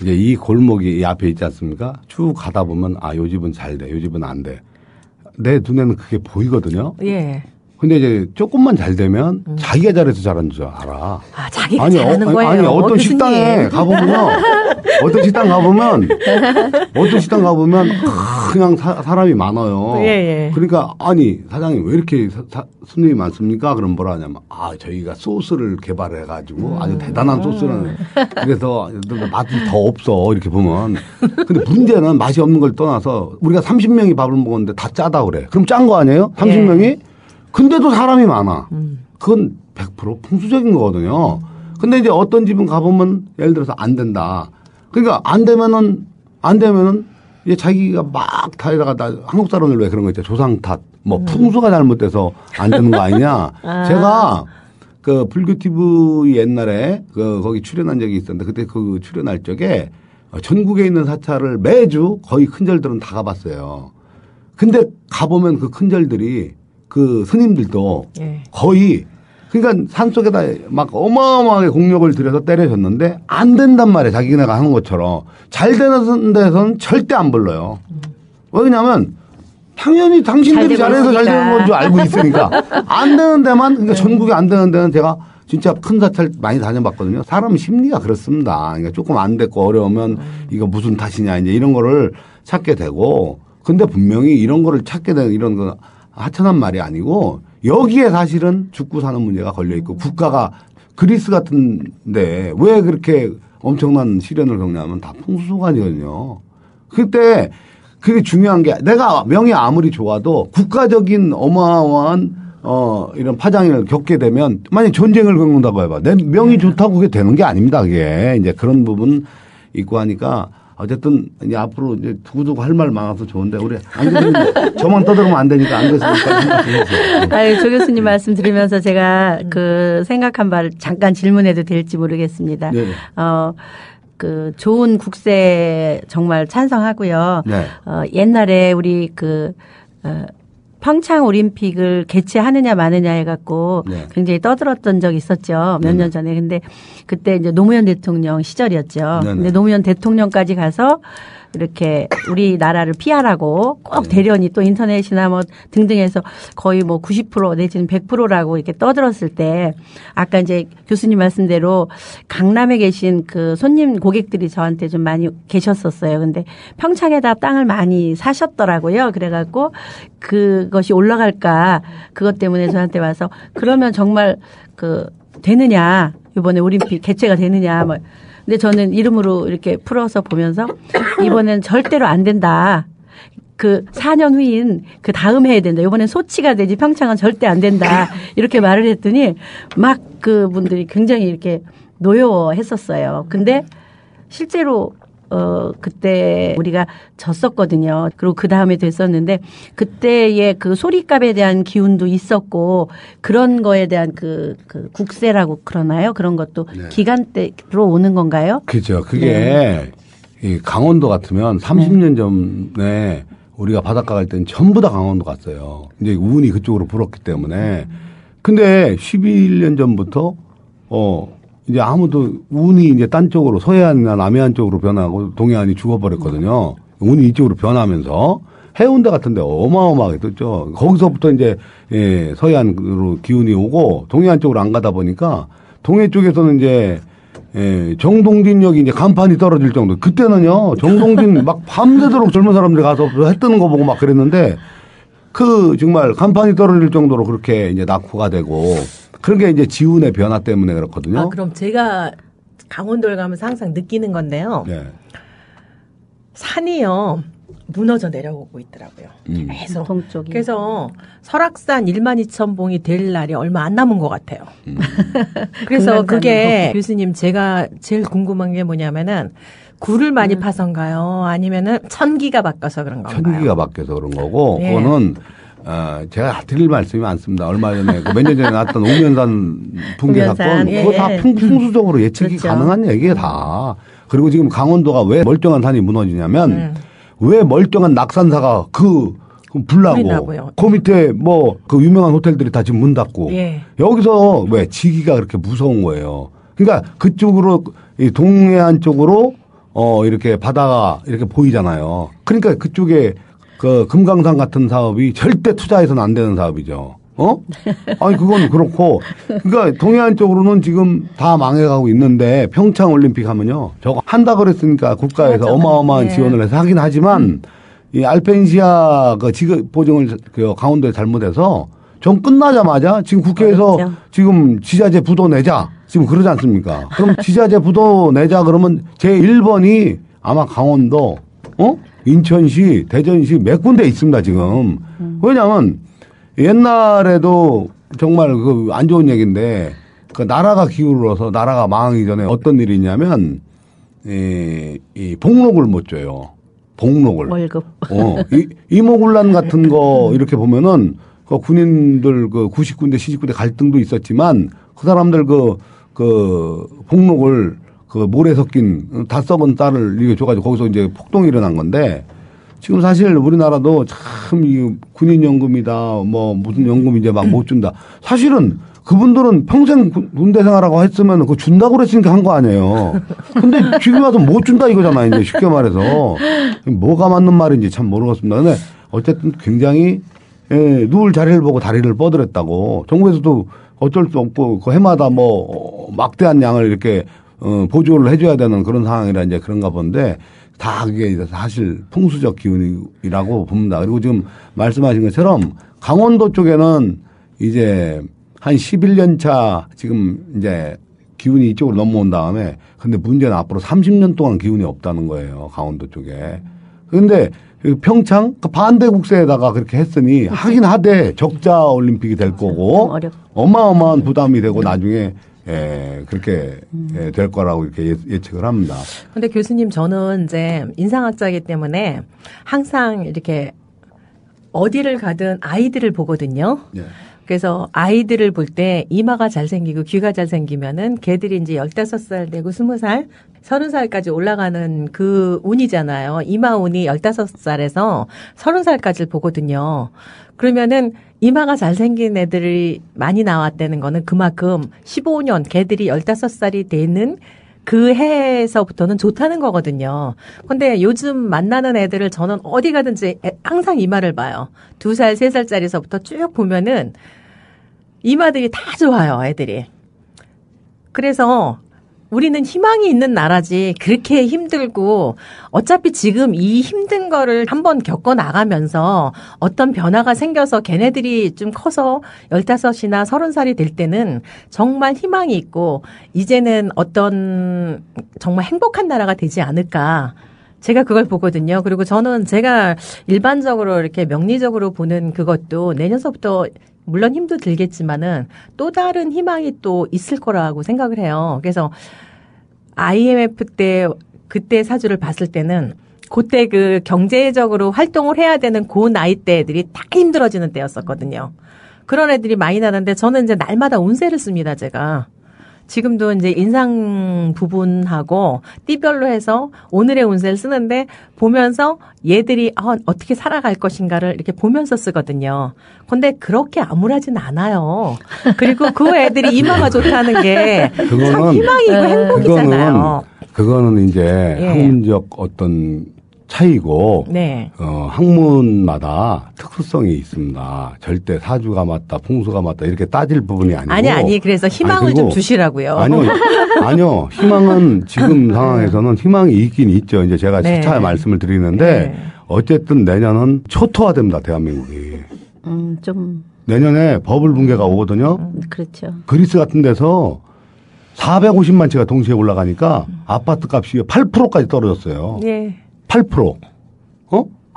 이제 이 골목이 이 앞에 있지 않습니까? 쭉 가다 보면 요 집은 잘 돼, 요 집은 안 돼. 내 눈에는 그게 보이거든요. 예. 근데 이제 조금만 잘 되면 자기가 잘해서 잘하는 줄 알아. 자기가 잘하는 거예요. 아니 어떤 식당에 가보면요. 어떤 식당 가보면 그냥 사람이 많아요. 예. 그러니까 아니 사장님 왜 이렇게 손님이 많습니까? 그럼 뭐라 하냐면 저희가 소스를 개발해가지고 아주 대단한 소스를 그래서 맛이 더 없어 이렇게 보면. 근데 문제는 맛이 없는 걸 떠나서 우리가 30명이 밥을 먹었는데 다 짜다 그래. 그럼 짠 거 아니에요? 30명이? 예. 근데도 사람이 많아. 그건 100% 풍수적인 거거든요. 근데 이제 어떤 집은 가보면 예를 들어서 안 된다. 그러니까 안 되면은 이제 자기가 막 다에다가 한국 사람들 왜 그런 거 있죠. 조상 탓. 풍수가 잘못돼서 안 되는 거 아니냐. 제가 그 불교 TV 옛날에 거기 출연한 적이 있었는데 그때 그 출연할 적에 전국에 있는 사찰을 매주 거의 큰 절들은 다 가봤어요. 근데 가보면 그 큰 절들이 그 스님들도 거의 그러니까 산속에다 막 어마어마하게 공력을 들여서 때려줬는데 안 된단 말이에요. 자기네가 하는 것처럼. 잘 되는 데서는 절대 안 불러요. 왜냐하면 당연히 당신들이 잘해서 잘 되는 건 줄 알고 있으니까. 안 되는 데만 그러니까 전국에 안 되는 데는 제가 진짜 큰 사찰 많이 다녀봤거든요. 사람 심리가 그렇습니다. 그러니까 조금 안 됐고 어려우면 이거 무슨 탓이냐 이제 이런 거를 찾게 되고 근데 분명히 이런 거를 찾게 되는 이런 거 하찮은 말이 아니고 여기에 사실은 죽고 사는 문제가 걸려 있고 국가가 그리스 같은데 왜 그렇게 엄청난 시련을 겪냐면 다 풍수관이거든요. 그때 그게 중요한 게 내가 명이 아무리 좋아도 국가적인 어마어마한 이런 파장을 겪게 되면 만약 전쟁을 겪는다고 해봐. 내 명이 좋다고 그게 되는 게 아닙니다. 그게 이제 그런 부분 있고 하니까 어쨌든 이제 앞으로 이제 두고두고 할 말 많아서 좋은데 우리 안 그러면 저만 떠들면 안 되니까 안 그랬으니까. 아유, 조 교수님 말씀 들으면서 제가 그 생각한 바를 잠깐 질문해도 될지 모르겠습니다. 네. 그 좋은 국세 정말 찬성하고요. 네. 옛날에 우리 평창 올림픽을 개최하느냐 마느냐 해갖고 네. 굉장히 떠들었던 적이 있었죠. 몇 년 전에. 근데 그때 이제 노무현 대통령 시절이었죠. 네네. 근데 노무현 대통령까지 가서 이렇게 우리나라를 피하라고 꼭 대련이 또 인터넷이나 뭐 등등해서 거의 뭐 90% 내지는 100%라고 이렇게 떠들었을 때 아까 이제 교수님 말씀대로 강남에 계신 그 손님 고객들이 저한테 좀 많이 계셨었어요. 근데 평창에다 땅을 많이 사셨더라고요. 그래갖고 그것이 올라갈까 그것 때문에 저한테 와서 그러면 정말 되느냐 이번에 올림픽 개최가 되느냐 뭐. 근데 저는 이름으로 이렇게 풀어서 보면서 이번엔 절대로 안 된다. 4년 후인 그 다음에 해야 된다. 이번엔 소치가 되지 평창은 절대 안 된다. 이렇게 말을 했더니 막 그분들이 굉장히 이렇게 노여워했었어요. 근데 실제로 그때 우리가 졌었거든요. 그리고 그 다음에 됐었는데 그때의 그 소리값에 대한 기운도 있었고 그런 거에 대한 그 국세라고 그러나요? 그런 것도 네. 기간대로 오는 건가요? 그렇죠. 그게 이 강원도 같으면 30년 전에 우리가 바닷가 갈 때는 전부 다 강원도 갔어요. 이제 운이 그쪽으로 불었기 때문에. 근데 11년 전부터 이제 아무도 운이 이제 딴 쪽으로 서해안이나 남해안 쪽으로 변하고 동해안이 죽어버렸거든요. 운이 이쪽으로 변하면서 해운대 같은 데 어마어마하게 떴죠. 거기서부터 이제 서해안으로 기운이 오고 동해안 쪽으로 안 가다 보니까 동해 쪽에서는 이제 정동진역이 이제 간판이 떨어질 정도. 그때는요 정동진 막 밤새도록 젊은 사람들이 가서 해 뜨는 거 보고 막 그랬는데 정말 간판이 떨어질 정도로 그렇게 이제 낙후가 되고 그런 게 이제 지운의 변화 때문에 그렇거든요. 그럼 제가 강원도를 가면서 항상 느끼는 건데요. 네. 산이요 무너져 내려오고 있더라고요. 계속. 동쪽이. 그래서 설악산 12,000봉이 될 날이 얼마 안 남은 것 같아요. 그래서 그게 교수님 제가 제일 궁금한 게 뭐냐면은 굴을 많이 파서인가요? 아니면은 천기가 바뀌어서 그런 건가요? 천기가 바뀌어서 그런 거고 예. 그거는 제가 드릴 말씀이 많습니다. 얼마 전에 몇 년 전에 났던 우면산 붕괴 우면산, 사건 예. 그거 다 풍수적으로 예측이 그렇죠. 가능한 얘기예요 다. 그리고 지금 강원도가 왜 멀쩡한 산이 무너지냐면 왜 멀쩡한 낙산사가 그 불이 불나고 나고요. 그 밑에 뭐 그 유명한 호텔들이 다 지금 문 닫고 예. 여기서 왜 지기가 그렇게 무서운 거예요. 그러니까 그쪽으로 이 동해안 쪽으로 이렇게 바다가 이렇게 보이잖아요. 그러니까 그쪽에 그 금강산 같은 사업이 절대 투자해서는 안 되는 사업이죠. 아니 그건 그렇고 그러니까 동해안 쪽으로는 지금 다 망해가고 있는데 평창 올림픽 하면요 저거 한다 그랬으니까 국가에서 맞아. 어마어마한 네. 지원을 해서 하긴 하지만 이 알펜시아 그 지급 보증을 그 강원도에 잘못해서 전 끝나자마자 지금 국회에서 어렵죠. 지금 지자재 부도 내자 지금 그러지 않습니까? 그럼 지자재 부도 내자 그러면 제 1번이 아마 강원도 인천시 대전시 몇 군데 있습니다 지금. 왜냐하면 옛날에도 정말 그 안 좋은 얘기인데 그 나라가 기울어서 나라가 망하기 전에 어떤 일이 있냐면 이 복록을 못 줘요. 복록을. 월급. 이모군란 같은 거 이렇게 보면은 그 군인들 그 구식군대 시집군대 갈등도 있었지만 그 사람들 그 복록을 그 모래 섞인 다 썩은 쌀을 이게 줘가지고 거기서 이제 폭동이 일어난 건데 지금 사실 우리나라도 참 이 군인연금이다 뭐 무슨 연금 이제 막 못 준다. 사실은 그분들은 평생 군대 생활하고 했으면 그거 준다고 그랬으니까 한 거 아니에요. 근데 지금 와서 못 준다 이거잖아 이제 쉽게 말해서. 뭐가 맞는 말인지 참 모르겠습니다. 근데 어쨌든 굉장히 누울 자리를 보고 다리를 뻗으랬다고 정부에서도 어쩔 수 없고 그 해마다 뭐 막대한 양을 이렇게 보조를 해줘야 되는 그런 상황이라 이제 그런가 본데 다 그게 사실 풍수적 기운이라고 봅니다. 그리고 지금 말씀하신 것처럼 강원도 쪽에는 이제 한 11년 차 지금 이제 기운이 이쪽으로 넘어온 다음에 근데 문제는 앞으로 30년 동안 기운이 없다는 거예요. 강원도 쪽에. 그런데 평창 그 반대 국세에다가 그렇게 했으니 하긴 하되 적자 올림픽이 될 거고 어마어마한 부담이 되고 나중에 그렇게 될 거라고 이렇게 예측을 합니다. 근데 교수님 저는 이제 인상학자이기 때문에 항상 이렇게 어디를 가든 아이들을 보거든요. 예. 그래서 아이들을 볼 때 이마가 잘생기고 귀가 잘생기면은 걔들이 이제 15살 되고 20살, 30살까지 올라가는 그 운이잖아요. 이마 운이 15살에서 30살까지를 보거든요. 그러면은 이마가 잘생긴 애들이 많이 나왔다는 거는 그만큼 15년 걔들이 15살이 되는 그 해에서부터는 좋다는 거거든요. 근데 요즘 만나는 애들을 저는 어디 가든지 항상 이마를 봐요. 2살, 3살짜리서부터 쭉 보면은 이마들이 다 좋아요, 애들이. 그래서 우리는 희망이 있는 나라지 그렇게 힘들고 어차피 지금 이 힘든 거를 한번 겪어 나가면서 어떤 변화가 생겨서 걔네들이 좀 커서 15이나 30살이 될 때는 정말 희망이 있고 이제는 어떤 정말 행복한 나라가 되지 않을까. 제가 그걸 보거든요. 그리고 저는 제가 일반적으로 이렇게 명리적으로 보는 그것도 내년서부터 물론 힘도 들겠지만은 또 다른 희망이 또 있을 거라고 생각을 해요. 그래서 IMF 때 그때 사주를 봤을 때는 그때 그 경제적으로 활동을 해야 되는 그 나이 대 애들이 다 힘들어지는 때였었거든요. 그런 애들이 많이 나는데 저는 이제 날마다 운세를 씁니다, 제가. 지금도 이제 인상 부분하고 띠별로 해서 오늘의 운세를 쓰는데 보면서 얘들이 어떻게 살아갈 것인가를 이렇게 보면서 쓰거든요. 근데 그렇게 암울하진 않아요. 그리고 그 애들이 이마가 좋다는 게 참 희망이고 행복이잖아요. 그거는 이제 학문적 어떤 차이고 네. 학문마다 특수성이 있습니다. 절대 사주가 맞다, 풍수가 맞다 이렇게 따질 부분이 아니고. 아니 그래서 희망을 좀 주시라고요. 아니요. 희망은 지금 상황에서는 희망이 있긴 있죠. 이제 제가 차차 말씀을 드리는데 어쨌든 내년은 초토화됩니다. 대한민국이. 좀 내년에 버블 붕괴가 오거든요. 그렇죠. 그리스 같은 데서 450만 채가 동시에 올라가니까 아파트 값이 8%까지 떨어졌어요. 예. 8%.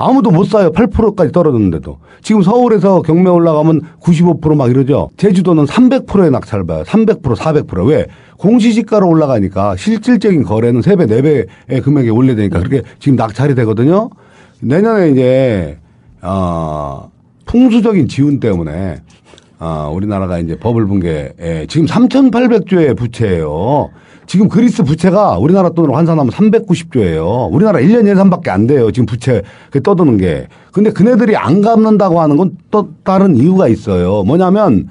아무도 못 사요. 8%까지 떨어졌는데도. 지금 서울에서 경매 올라가면 95% 막 이러죠. 제주도는 300%의 낙찰을 봐요. 300%, 400%. 왜? 공시지가로 올라가니까 실질적인 거래는 3배, 4배의 금액이 올려되니까 그렇게 지금 낙찰이 되거든요. 내년에 이제, 풍수적인 지운 때문에, 우리나라가 이제 버블 붕괴, 지금 3,800조의 부채예요. 지금 그리스 부채가 우리나라 돈으로 환산하면 390조예요. 우리나라 1년 예산밖에 안 돼요. 지금 부채 떠드는 게. 근데 그네들이 안 갚는다고 하는 건 또 다른 이유가 있어요. 뭐냐면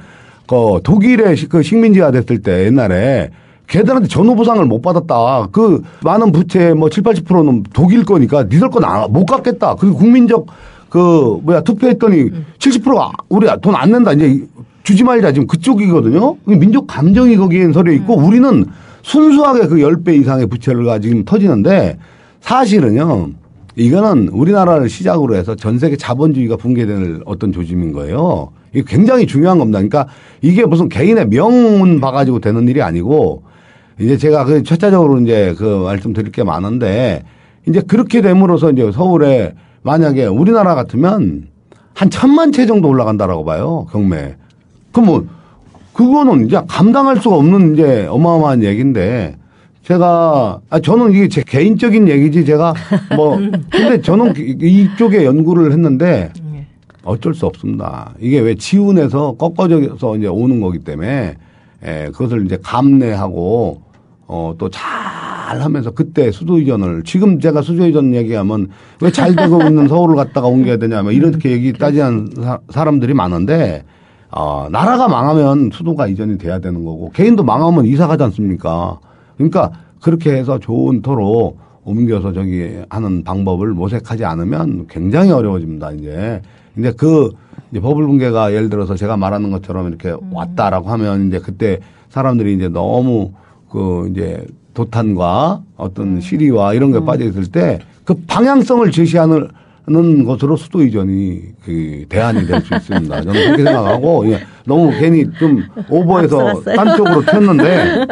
독일의 그 식민지가 됐을 때 옛날에 걔들한테 전후 보상을 못 받았다. 그 많은 부채 뭐 7, 80%는 독일 거니까 니들 건 못 갚겠다. 그리고 국민적 투표했더니 70%가 우리 돈 안 낸다. 이제 주지 말자. 지금 그쪽이거든요. 민족 감정이 거기에 서려 있고 우리는 순수하게 그 10배 이상의 부채를 가지고 터지는데 사실은요, 이거는 우리나라를 시작으로 해서 전 세계 자본주의가 붕괴될 어떤 조짐인 거예요. 이게 굉장히 중요한 겁니다. 그러니까 이게 무슨 개인의 명운 봐가지고 되는 일이 아니고 이제 제가 그 첫차적으로 이제 그 말씀 드릴 게 많은데 이제 그렇게 됨으로써 이제 서울에 만약에 우리나라 같으면 한 1,000만 채 정도 올라간다라고 봐요. 경매. 그럼 뭐 그거는 이제 감당할 수가 없는 이제 어마어마한 얘기인데 저는 이게 제 개인적인 얘기지 제가 근데 저는 이쪽에 연구를 했는데 어쩔 수 없습니다. 이게 왜 지운에서 꺾어져서 이제 오는 거기 때문에 그것을 이제 감내하고 또 잘 하면서 그때 수도이전을 지금 제가 수도이전 얘기하면 왜 잘 되고 있는 서울을 갖다가 옮겨야 되냐 이렇게 얘기 따지는 사람들이 많은데 나라가 망하면 수도가 이전이 돼야 되는 거고 개인도 망하면 이사 가지 않습니까? 그러니까 그렇게 해서 좋은 터로 옮겨서 저기 하는 방법을 모색하지 않으면 굉장히 어려워집니다. 이제 이제 버블 붕괴가 예를 들어서 제가 말하는 것처럼 이렇게 왔다라고 하면 이제 그때 사람들이 이제 너무 이제 도탄과 어떤 시리와 이런 게 빠져 있을 때 그 방향성을 제시하는 것으로 수도 이전이 그 대안이 될 수 있습니다. 저는 그렇게 생각하고 너무 괜히 좀 오버해서 딴 쪽으로 튀었는데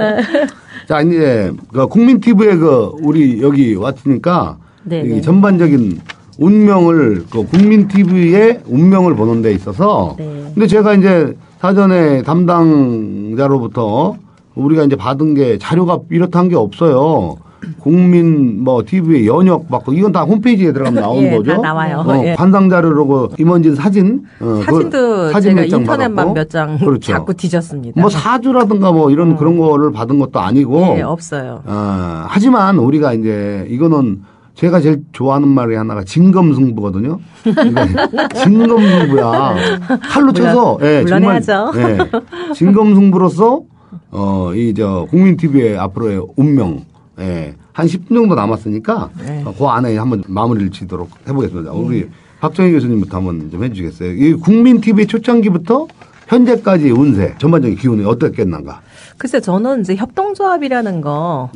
자 이제 국민 TV에 우리 여기 왔으니까 이 전반적인 운명을 국민 TV의 운명을 보는 데 있어서 근데 제가 이제 사전에 담당자로부터 우리가 이제 받은 게 자료가 이렇다는 게 없어요. 국민 TV에 연역 받고 이건 다 홈페이지에 들어가면 나오는 거죠. 다 나와요. 관상 자료로 임원진 사진 사진도 사진 제가 몇 장 인터넷만 몇 장 그렇죠. 자꾸 뒤졌습니다. 사주라든가 이런 그런 거를 받은 것도 아니고 없어요. 하지만 우리가 이제 이거는 제가 제일 좋아하는 말이 하나가 진검승부거든요. 진검승부야. 칼로 쳐서 물론해야죠. 정말 진검승부로서 국민 TV의 앞으로의 운명 한 10분 정도 남았으니까 그 안에 한번 마무리를 지도록 해보겠습니다. 우리 박정희 교수님부터 한번 좀 해주시겠어요? 이 국민 TV 초창기부터 현재까지 운세 전반적인 기운이 어떻겠는가? 글쎄 저는 이제 협동조합이라는 거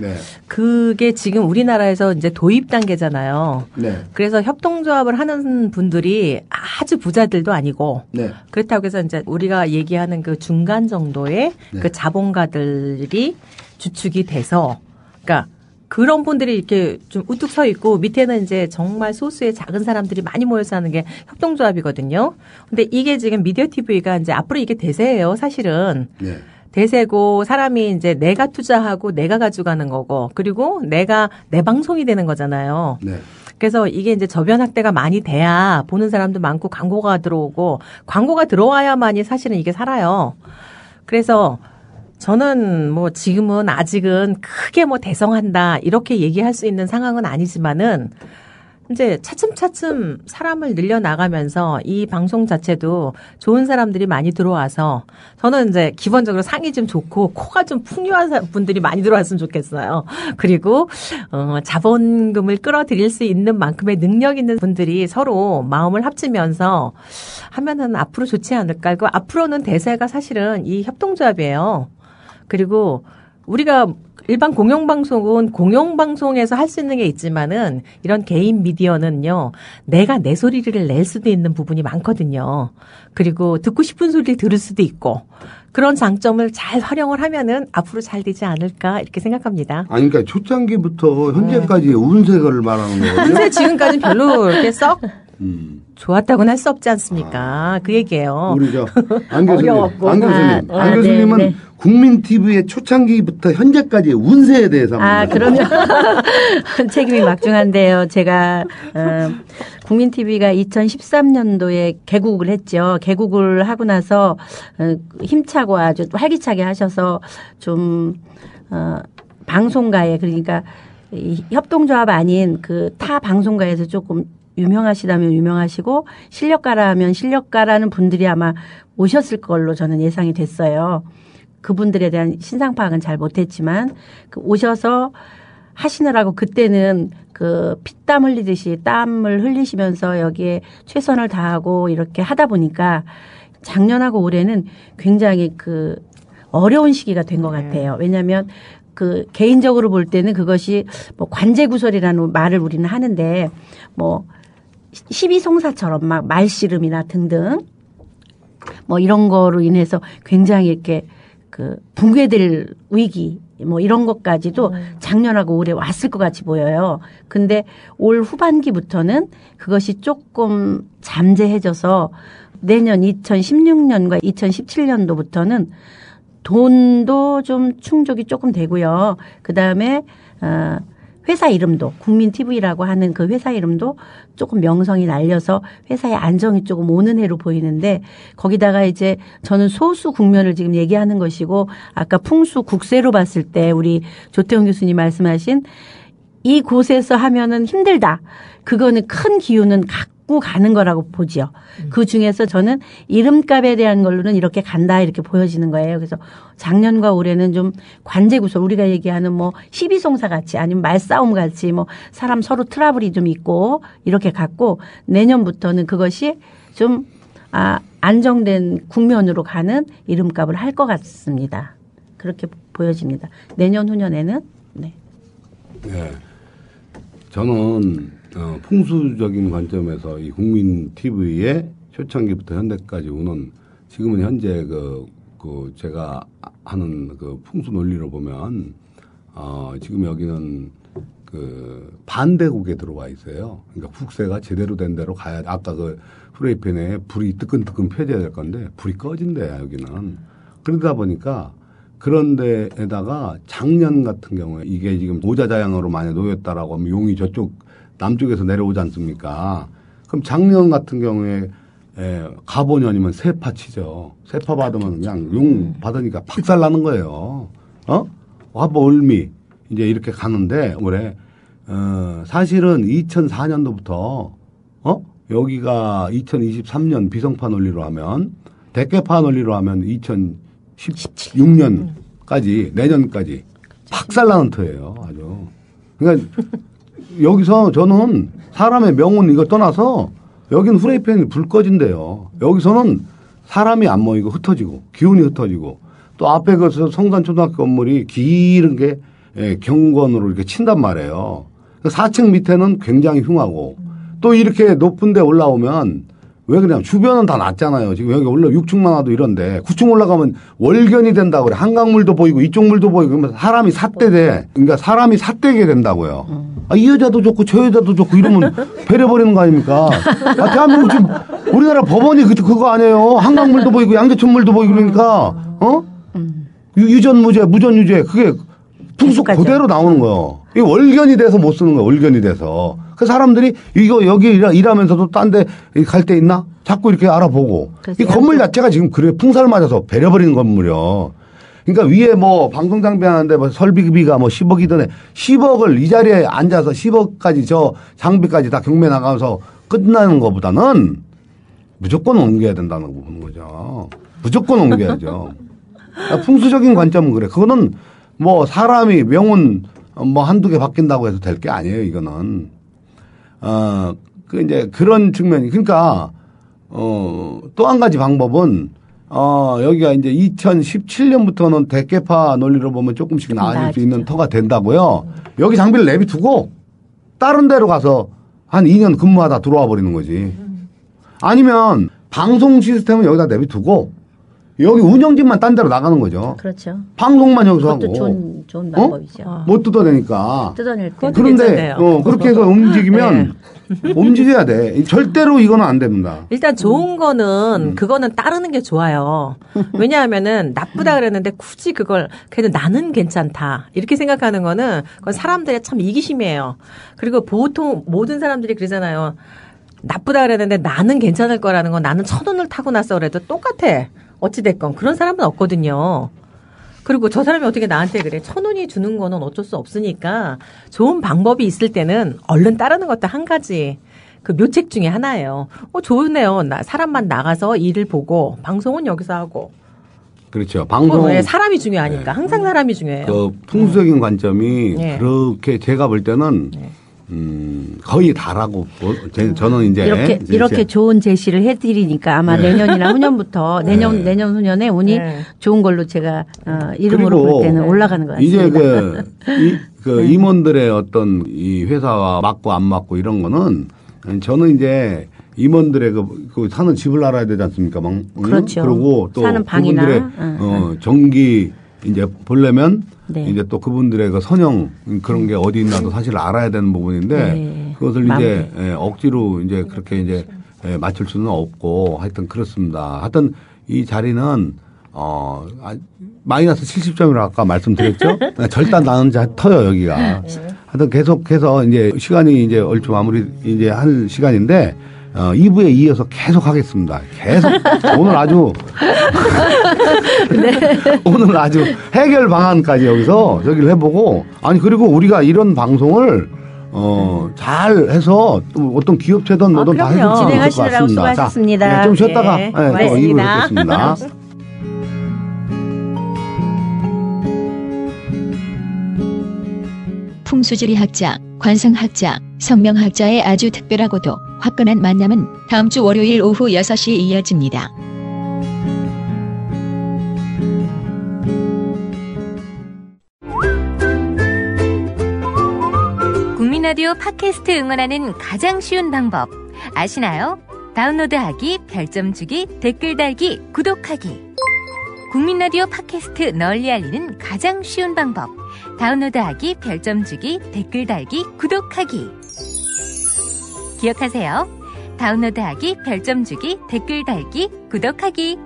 그게 지금 우리나라에서 이제 도입 단계잖아요. 그래서 협동조합을 하는 분들이 아주 부자들도 아니고 그렇다고 해서 이제 우리가 얘기하는 그 중간 정도의 그 자본가들이 주축이 돼서 그러니까 그런 분들이 이렇게 좀 우뚝 서 있고 밑에는 이제 정말 소수의 작은 사람들이 많이 모여서 하는 게 협동조합이거든요. 근데 이게 지금 미디어 TV가 이제 앞으로 이게 대세예요, 사실은. 대세고 사람이 이제 내가 투자하고 내가 가져가는 거고 그리고 내가 내 방송이 되는 거잖아요. 그래서 이게 이제 저변 확대가 많이 돼야 보는 사람도 많고 광고가 들어오고 광고가 들어와야만이 사실은 이게 살아요. 그래서 저는 지금은 아직은 크게 대성한다 이렇게 얘기할 수 있는 상황은 아니지만은 이제 차츰차츰 사람을 늘려나가면서 이 방송 자체도 좋은 사람들이 많이 들어와서 저는 이제 기본적으로 상이 좀 좋고 코가 좀 풍요한 분들이 많이 들어왔으면 좋겠어요. 그리고 자본금을 끌어들일 수 있는 만큼의 능력 있는 분들이 서로 마음을 합치면서 하면은 앞으로 좋지 않을까. 그 앞으로는 대세가 사실은 이 협동조합이에요. 그리고 우리가 일반 공영방송은 공영방송에서 할 수 있는 게 있지만은 이런 개인 미디어는요, 내가 내 소리를 낼 수도 있는 부분이 많거든요. 그리고 듣고 싶은 소리를 들을 수도 있고, 그런 장점을 잘 활용을 하면은 앞으로 잘 되지 않을까 이렇게 생각합니다. 아니, 그러니까 초창기부터 현재까지의 운세를 말하는 거거든요. 근데 지금까지는 별로 이렇게 썩 좋았다고는 할 수 없지 않습니까? 그 얘기예요. 우리 안 교수님, 어려웠고. 안 교수님, 아, 안 교수님은 네. 국민 TV의 초창기부터 현재까지의 운세에 대해서 아, 그러면 책임이 막중한데요. 제가 국민 TV가 2013년도에 개국을 했죠. 개국을 하고 나서 힘차고 아주 활기차게 하셔서 좀 방송가에 그러니까 이 협동조합 아닌 그 타 방송가에서 조금 유명하시다면 유명하시고 실력가라면 실력가라는 분들이 아마 오셨을 걸로 저는 예상이 됐어요. 그분들에 대한 신상 파악은 잘 못했지만 그 오셔서 하시느라고 그때는 그 피땀 흘리듯이 땀을 흘리시면서 여기에 최선을 다하고 이렇게 하다 보니까 작년하고 올해는 굉장히 그 어려운 시기가 된 것 같아요. 왜냐하면 그 개인적으로 볼 때는 그것이 뭐 관제구설이라는 말을 우리는 하는데 뭐 시비송사처럼 막 말씨름이나 등등 뭐 이런 거로 인해서 굉장히 이렇게 그 붕괴될 위기 뭐 이런 것까지도 작년하고 올해 왔을 것 같이 보여요. 근데 올 후반기부터는 그것이 조금 잠재해져서 내년 2016년과 2017년도부터는 돈도 좀 충족이 조금 되고요. 그다음에 회사 이름도 국민 TV라고 하는 그 회사 이름도 조금 명성이 날려서 회사의 안정이 조금 오는 해로 보이는데 거기다가 이제 저는 소수 국면을 지금 얘기하는 것이고 아까 풍수 국세로 봤을 때 우리 조태훈 교수님 말씀하신 이 곳에서 하면은 힘들다. 그거는 큰 기운은 갖고 가는 거라고 보지요. 그 중에서 저는 이름값에 대한 걸로는 이렇게 간다 이렇게 보여지는 거예요. 그래서 작년과 올해는 좀 관제구설 우리가 얘기하는 뭐 시비송사 같이 아니면 말싸움 같이 뭐 사람 서로 트러블이 좀 있고 이렇게 갔고 내년부터는 그것이 좀 안정된 국면으로 가는 이름값을 할 것 같습니다. 그렇게 보여집니다. 내년 후년에는 네. 네. 저는 풍수적인 관점에서 이 국민 TV의 초창기부터 현대까지 오는 지금은 현재 그 제가 하는 그 풍수 논리로 보면 지금 여기는 그 반대국에 들어와 있어요. 그러니까 국세가 제대로 된 대로 가야 아까 그 프라이팬에 불이 뜨끈뜨끈 펴져야 될 건데 불이 꺼진대요 여기는. 그러다 보니까 그런 데에다가 작년 같은 경우에 이게 지금 모자자양으로 많이 놓였다라고 하면 용이 저쪽 남쪽에서 내려오지 않습니까? 그럼 작년 같은 경우에 가보년이면 세파 치죠. 세파 받으면 그냥 용 받으니까 박살 나는 거예요. 화보 을미 이제 이렇게 가는데 올해 사실은 2004년도부터 여기가 2023년 비성파 논리로 하면 대개파 논리로 하면 2016년까지 내년까지 박살나는 터예요. 아주. 그러니까 여기서 저는 사람의 명운 이걸 떠나서 여기는 후라이팬이 불 꺼진대요. 여기서는 사람이 안 모이고 흩어지고 기운이 흩어지고 또 앞에 그 성산초등학교 건물이 길은 게 경건으로 이렇게 친단 말이에요. 4층 밑에는 굉장히 흉하고 또 이렇게 높은 데 올라오면 왜 그냥 주변은 다 낮잖아요. 지금 여기 올라 6층만 와도 이런데 9층 올라가면 월견이 된다고 그래. 한강물도 보이고 이쪽 물도 보이고 그러면 사람이 삿대돼. 그러니까 사람이 삿대게 된다고요. 이 여자도 좋고 저 여자도 좋고 이러면 배려버리는 거 아닙니까? 대한민국 지금 우리나라 법원이 그거 아니에요. 한강물도 보이고 양재천물도 보이고 그러니까 유전무죄 무전유죄 그게 풍속 그대로 나오는 거예요. 이게 월견이 돼서 못 쓰는 거예요. 월견이 돼서. 그 사람들이 이거 여기 일하면서도 딴 데 갈 데 있나? 자꾸 이렇게 알아보고. 이 건물 자체가 지금 그래 풍살 맞아서 배려버리는 건물이요. 그러니까 위에 뭐 방송장비 하는데 뭐 설비비가 뭐 10억이더네. 10억을 이 자리에 앉아서 10억까지 저 장비까지 다 경매 나가서 끝나는 것보다는 무조건 옮겨야 된다는 거 보는 거죠. 무조건 옮겨야죠. 풍수적인 관점은 그래. 그거는 뭐 사람이 명운 뭐 한두 개 바뀐다고 해서 될 게 아니에요, 이거는. 그 이제 그런 측면이, 그러니까, 또 한 가지 방법은, 여기가 이제 2017년부터는 대개파 논리로 보면 조금씩 나아질 수 있는 터가 된다고요. 여기 장비를 내비두고 다른 데로 가서 한 2년 근무하다 들어와 버리는 거지. 아니면 방송 시스템은 여기다 내비두고 여기 운영진만 딴 데로 나가는 거죠. 그렇죠. 방송만 여기서 그것도 하고. 좋은 방법이죠. 못 뜯어내니까. 뜯어낼 때. 그런데 괜찮네요. 그렇게 해서 움직이면 움직여야 돼. 절대로 이거는 안 됩니다. 일단 좋은 거는 그거는 따르는 게 좋아요. 왜냐하면은 나쁘다 그랬는데 굳이 그걸 그래도 나는 괜찮다 이렇게 생각하는 거는 그건 사람들의 참 이기심이에요. 그리고 보통 모든 사람들이 그러잖아요. 나쁘다 그랬는데 나는 괜찮을 거라는 건 나는 천운을 타고 났어 그래도 똑같아. 어찌됐건 그런 사람은 없거든요. 그리고 저 사람이 어떻게 나한테 그래. 천운이 주는 거는 어쩔 수 없으니까 좋은 방법이 있을 때는 얼른 따르는 것도 한 가지 그 묘책 중에 하나예요. 좋네요. 사람만 나가서 일을 보고 방송은 여기서 하고. 그렇죠. 방송. 사람이 중요하니까. 항상 사람이 중요해요. 그 풍수적인 관점이 네. 그렇게 제가 볼 때는 거의 다라고 저는 이제 이렇게 좋은 제시를 해드리니까 아마 내년이나 후년부터 내년 후년에 운이 좋은 걸로 제가 이름으로 볼 때는 올라가는 것 같습니다. 이제 그 임원들의 어떤 이 회사와 맞고 안 맞고 이런 거는 저는 이제 임원들의 그 사는 집을 알아야 되지 않습니까? 그렇죠. 그리고 또 사는 방이나 그분들의 정기 이제 보려면 네. 이제 또 그분들의 그 선형 그런 게 어디 있나도 사실 알아야 되는 부분인데 네. 그것을 이제 억지로 이제 그렇게 이제 맞출 수는 없고 하여튼 그렇습니다. 하여튼 이 자리는 마이너스 70점이라고 아까 말씀드렸죠. 절단 나는 자 터요 여기가. 하여튼 계속해서 이제 시간이 이제 얼추 마무리 이제 할 시간인데 2부에 이어서 계속 하겠습니다. 계속 오늘 아주 오늘 아주 해결 방안까지 여기서 저기를 해보고 아니 그리고 우리가 이런 방송을 잘 해서 또 어떤 기업체든 뭐든 다 해줄 수 있을 것 진행하시느라고 같습니다. 수고하셨습니다. 자, 좀 쉬었다가 네, 또 2부에 뵙겠습니다. 풍수지리 학자, 관성학자, 성명학자의 아주 특별하고도 화끈한 만남은 다음 주 월요일 오후 6시에 이어집니다. 국민라디오 팟캐스트 응원하는 가장 쉬운 방법 아시나요? 다운로드하기, 별점 주기, 댓글 달기, 구독하기. 국민라디오 팟캐스트 널리 알리는 가장 쉬운 방법. 다운로드하기, 별점 주기, 댓글 달기, 구독하기. 기억하세요. 다운로드하기, 별점 주기, 댓글 달기, 구독하기.